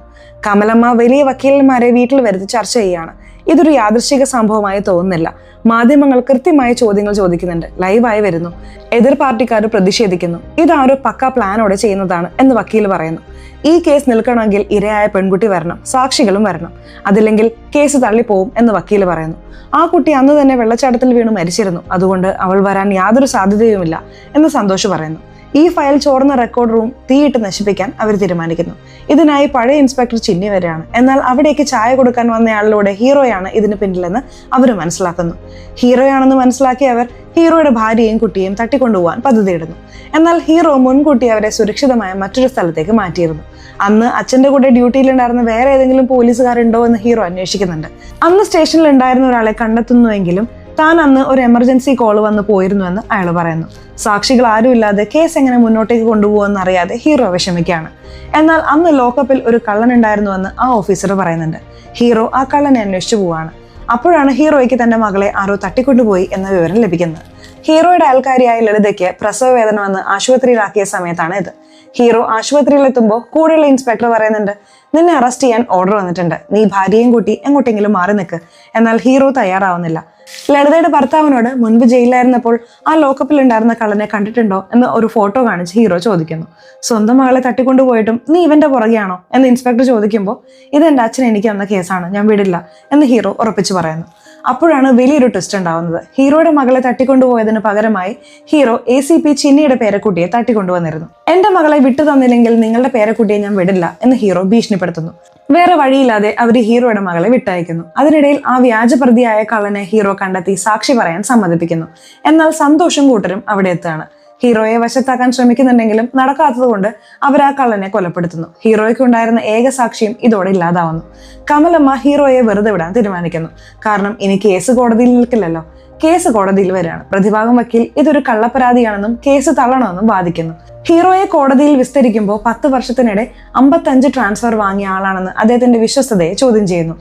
കമലമ്മ വലിയ വക്കീലന്മാരെ വീട്ടിൽ വരുത്തി ചർച്ച ചെയ്യുകയാണ്. ഇതൊരു യാദൃശ്ചിക സംഭവമായി തോന്നുന്നില്ല. മാധ്യമങ്ങൾ കൃത്യമായ ചോദ്യങ്ങൾ ചോദിക്കുന്നുണ്ട്, ലൈവായി വരുന്നു. എതിർ പാർട്ടിക്കാർ പ്രതിഷേധിക്കുന്നു. ഇതാരോ പക്ക പ്ലാനോടെ ചെയ്യുന്നതാണ് എന്ന് വക്കീൽ പറയുന്നു. ഈ കേസ് നിൽക്കണമെങ്കിൽ ഇരയായ പെൺകുട്ടി വരണം, സാക്ഷികളും വരണം, അതില്ലെങ്കിൽ കേസ് തള്ളിപ്പോവും എന്ന് വക്കീൽ പറയുന്നു. ആ കുട്ടി അന്ന് തന്നെ വെള്ളച്ചാട്ടത്തിൽ വീണ് മരിച്ചിരുന്നു, അതുകൊണ്ട് അവൾ വരാൻ യാതൊരു സാധ്യതയുമില്ല എന്ന് സന്തോഷ് പറയുന്നു. ഈ ഫയൽ ചോർന്ന റെക്കോർഡ് റൂം തീയിട്ട് നശിപ്പിക്കാൻ അവർ തീരുമാനിക്കുന്നു. ഇതിനായി പഴയ ഇൻസ്പെക്ടർ ചിന്നി വരെയാണ്. എന്നാൽ അവിടേക്ക് ചായ കൊടുക്കാൻ വന്നയാളിലൂടെ ഹീറോയാണ് ഇതിന് പിന്നിലെന്ന് അവർ മനസ്സിലാക്കുന്നു. ഹീറോയാണെന്ന് മനസ്സിലാക്കിയ അവർ ഹീറോയുടെ ഭാര്യയും കുട്ടിയെയും തട്ടിക്കൊണ്ടുപോകാൻ പദ്ധതിയിടുന്നു. എന്നാൽ ഹീറോ മുൻകൂട്ടി അവരെ സുരക്ഷിതമായ മറ്റൊരു സ്ഥലത്തേക്ക് മാറ്റിയിരുന്നു. അന്ന് അച്ഛന്റെ കൂടെ ഡ്യൂട്ടിയിലുണ്ടായിരുന്ന വേറെ ഏതെങ്കിലും പോലീസുകാരുണ്ടോ എന്ന് ഹീറോ അന്വേഷിക്കുന്നുണ്ട്. അന്ന് സ്റ്റേഷനിൽ ഉണ്ടായിരുന്ന ഒരാളെ കണ്ടെത്തുന്നുവെങ്കിലും താൻ അന്ന് ഒരു എമർജൻസി കോൾ വന്ന് പോയിരുന്നുവെന്ന് അയാൾ പറയുന്നു. സാക്ഷികൾ ആരുമില്ലാതെ കേസ് എങ്ങനെ മുന്നോട്ടേക്ക് കൊണ്ടുപോകുമെന്ന് അറിയാതെ ഹീറോ വിഷമിക്കുകയാണ്. എന്നാൽ അന്ന് ലോക്കപ്പിൽ ഒരു കള്ളൻ ഉണ്ടായിരുന്നുവെന്ന് ആ ഓഫീസർ പറയുന്നുണ്ട്. ഹീറോ ആ കള്ളനെ അന്വേഷിച്ചു പോവാണ്. അപ്പോഴാണ് ഹീറോയ്ക്ക് തന്റെ മകളെ ആരോ തട്ടിക്കൊണ്ടുപോയി എന്ന വിവരം ലഭിക്കുന്നത്. ഹീറോയുടെ അയൽക്കാരിയായ ലളിതയ്ക്ക് പ്രസവ വേദന വന്ന് ആശുപത്രിയിലാക്കിയ സമയത്താണ് ഇത്. ഹീറോ ആശുപത്രിയിലെത്തുമ്പോൾ കൂടെയുള്ള ഇൻസ്പെക്ടർ പറയുന്നുണ്ട്, നിന്നെ അറസ്റ്റ് ചെയ്യാൻ ഓർഡർ വന്നിട്ടുണ്ട്, നീ ഭാര്യയും കൂട്ടി എങ്ങോട്ടെങ്കിലും മാറി നിൽക്ക്. എന്നാൽ ഹീറോ തയ്യാറാവുന്നില്ല. ലളിതയുടെ ഭർത്താവിനോട് മുൻപ് ജയിലിലായിരുന്നപ്പോൾ ആ ലോക്കപ്പിൽ ഉണ്ടായിരുന്ന കള്ളനെ കണ്ടിട്ടുണ്ടോ എന്ന് ഒരു ഫോട്ടോ കാണിച്ച് ഹീറോ ചോദിക്കുന്നു. സ്വന്തം മകളെ തട്ടിക്കൊണ്ടുപോയിട്ടും നീ ഇവന്റെ പുറകെയാണോ എന്ന് ഇൻസ്പെക്ടർ ചോദിക്കുമ്പോൾ ഇതെന്റെ അച്ഛൻ എനിക്ക് തന്ന കേസാണ്, ഞാൻ വിടില്ല എന്ന് ഹീറോ ഉറപ്പിച്ചു പറയുന്നു. അപ്പോഴാണ് വലിയൊരു ട്വിസ്റ്റ് ഉണ്ടാവുന്നത്. ഹീറോയുടെ മകളെ തട്ടിക്കൊണ്ടുപോയതിന് പകരമായി ഹീറോ ACP ചിന്നിയുടെ പേരക്കുട്ടിയെ തട്ടിക്കൊണ്ടുവന്നിരുന്നു. എന്റെ മകളെ വിട്ടു തന്നില്ലെങ്കിൽ നിങ്ങളുടെ പേരക്കുട്ടിയെ ഞാൻ വിടില്ല എന്ന് ഹീറോ ഭീഷണിപ്പെടുത്തുന്നു. വേറെ വഴിയില്ലാതെ അവർ ഹീറോയുടെ മകളെ വിട്ടയക്കുന്നു. അതിനിടയിൽ ആ വ്യാജപ്രതിയായ കള്ളനെ ഹീറോ കണ്ടെത്തി സാക്ഷി പറയാൻ സമ്മതിപ്പിക്കുന്നു. എന്നാൽ സന്തോഷും കൂട്ടരും അവിടെ എത്തുകയാണ്. ഹീറോയെ വശത്താക്കാൻ ശ്രമിക്കുന്നുണ്ടെങ്കിലും നടക്കാത്തത് കൊണ്ട് അവർ ആ കള്ളനെ കൊലപ്പെടുത്തുന്നു. ഹീറോയ്ക്ക് ഉണ്ടായിരുന്ന ഏക സാക്ഷിയും ഇതോടെ ഇല്ലാതാവുന്നു. കമലമ്മ ഹീറോയെ വെറുതെ വിടാൻ തീരുമാനിക്കുന്നു. കാരണം ഇനി കേസ് കോടതിയിൽ നിൽക്കില്ലല്ലോ. കേസ് കോടതിയിൽ വരികയാണ്. പ്രതിഭാഗം വക്കീൽ ഇതൊരു കള്ളപ്പരാതിയാണെന്നും കേസ് തള്ളണമെന്നും വാദിക്കുന്നു. ഹീറോയെ കോടതിയിൽ വിസ്തരിക്കുമ്പോൾ 10 വർഷത്തിനിടെ 55 ട്രാൻസ്ഫർ വാങ്ങിയ ആളാണെന്ന് അദ്ദേഹത്തിന്റെ വിശ്വസ്തതയെ ചോദ്യം ചെയ്യുന്നു.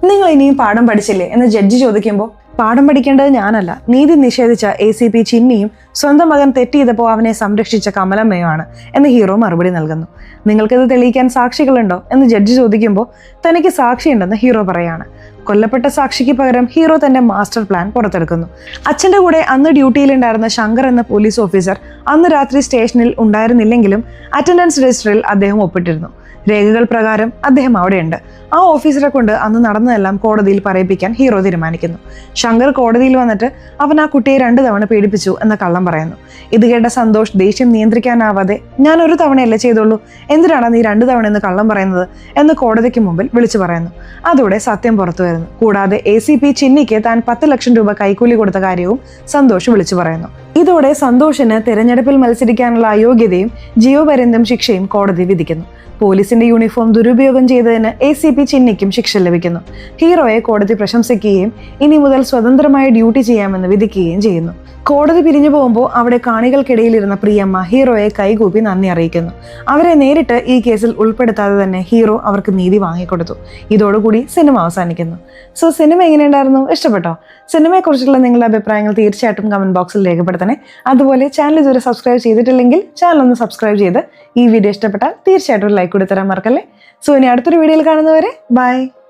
നിങ്ങൾ ഇനിയും പാഠം പഠിച്ചില്ലേ എന്ന് ജഡ്ജി ചോദിക്കുമ്പോൾ പാഠം പഠിക്കേണ്ടത് ഞാനല്ല, നീതി നിഷേധിച്ച ACP ചിന്നിയും സ്വന്തം മകൻ തെറ്റ് ചെയ്തപ്പോൾ അവനെ സംരക്ഷിച്ച കമലമ്മയുമാണ് എന്ന് ഹീറോ മറുപടി നൽകുന്നു. നിങ്ങൾക്കിത് തെളിയിക്കാൻ സാക്ഷികളുണ്ടോ എന്ന് ജഡ്ജി ചോദിക്കുമ്പോൾ തനിക്ക് സാക്ഷിയുണ്ടെന്ന് ഹീറോ പറയാണ്. കൊല്ലപ്പെട്ട സാക്ഷിക്ക് പകരം ഹീറോ തന്റെ മാസ്റ്റർ പ്ലാൻ പുറത്തെടുക്കുന്നു. അച്ഛന്റെ കൂടെ അന്ന് ഡ്യൂട്ടിയിലുണ്ടായിരുന്ന ശങ്കർ എന്ന പോലീസ് ഓഫീസർ അന്ന് രാത്രി സ്റ്റേഷനിൽ ഉണ്ടായിരുന്നില്ലെങ്കിലും അറ്റൻഡൻസ് രജിസ്റ്ററിൽ അദ്ദേഹം ഒപ്പിട്ടിരുന്നു. രേഖകൾ പ്രകാരം അദ്ദേഹം അവിടെയുണ്ട്. ആ ഓഫീസറെ കൊണ്ട് അന്ന് നടന്നതെല്ലാം കോടതിയിൽ പറയിപ്പിക്കാൻ ഹീറോ തീരുമാനിക്കുന്നു. ശങ്കർ കോടതിയിൽ വന്നിട്ട് അവൻ ആ കുട്ടിയെ 2 തവണ പീഡിപ്പിച്ചു എന്ന കള്ളം പറയുന്നു. ഇത് കേട്ട സന്തോഷ് ദേഷ്യം നിയന്ത്രിക്കാനാവാതെ ഞാൻ ഒരു തവണയല്ലേ ചെയ്തുള്ളൂ, എന്തിനാണ് നീ 2 തവണ എന്ന് കള്ളം പറയുന്നത് എന്ന് കോടതിക്ക് മുമ്പിൽ വിളിച്ചു പറയുന്നു. അതോടെ സത്യം പുറത്തു വരുന്നു. കൂടാതെ ACP ചിന്നിക്ക് താൻ 10 ലക്ഷം രൂപ കൈക്കൂലി കൊടുത്ത കാര്യവും സന്തോഷ് വിളിച്ചു പറയുന്നു. ഇതോടെ സന്തോഷിന് തെരഞ്ഞെടുപ്പിൽ മത്സരിക്കാനുള്ള അയോഗ്യതയും ജീവപര്യന്തം ശിക്ഷയും കോടതി വിധിക്കുന്നു. പോലീസിന്റെ യൂണിഫോം ദുരുപയോഗം ചെയ്തതിന് ACP ചിന്നിക്കും ശിക്ഷ ലഭിക്കുന്നു. ഹീറോയെ കോടതി പ്രശംസിക്കുകയും ഇനി മുതൽ സ്വതന്ത്രമായി ഡ്യൂട്ടി ചെയ്യാമെന്ന് വിധിക്കുകയും ചെയ്യുന്നു. കോടതി പിരിഞ്ഞു പോകുമ്പോൾ അവിടെ കാണികൾക്കിടയിലിരുന്ന പ്രിയമ്മ ഹീറോയെ കൈകൂപ്പി നന്ദി അറിയിക്കുന്നു. അവരെ നേരിട്ട് ഈ കേസിൽ ഉൾപ്പെടുത്താതെ തന്നെ ഹീറോ അവർക്ക് നീതി വാങ്ങിക്കൊടുത്തു. ഇതോടുകൂടി സിനിമ അവസാനിക്കുന്നു. സോ സിനിമ എങ്ങനെയുണ്ടായിരുന്നു? ഇഷ്ടപ്പെട്ടോ? സിനിമയെക്കുറിച്ചുള്ള നിങ്ങളുടെ അഭിപ്രായങ്ങൾ തീർച്ചയായിട്ടും കമന്റ് ബോക്സിൽ രേഖപ്പെടുത്തണേ. അതുപോലെ ചാനൽ ഇതുവരെ സബ്സ്ക്രൈബ് ചെയ്തിട്ടില്ലെങ്കിൽ ചാനൽ ഒന്ന് സബ്സ്ക്രൈബ് ചെയ്ത് ഈ വീഡിയോ ഇഷ്ടപ്പെട്ടാൽ തീർച്ചയായിട്ടും ലൈക്ക് കൊടുത്തരാൻ മറക്കല്ലേ. സോ ഇനി അടുത്തൊരു വീഡിയോയിൽ കാണുന്നവരെ ബൈ.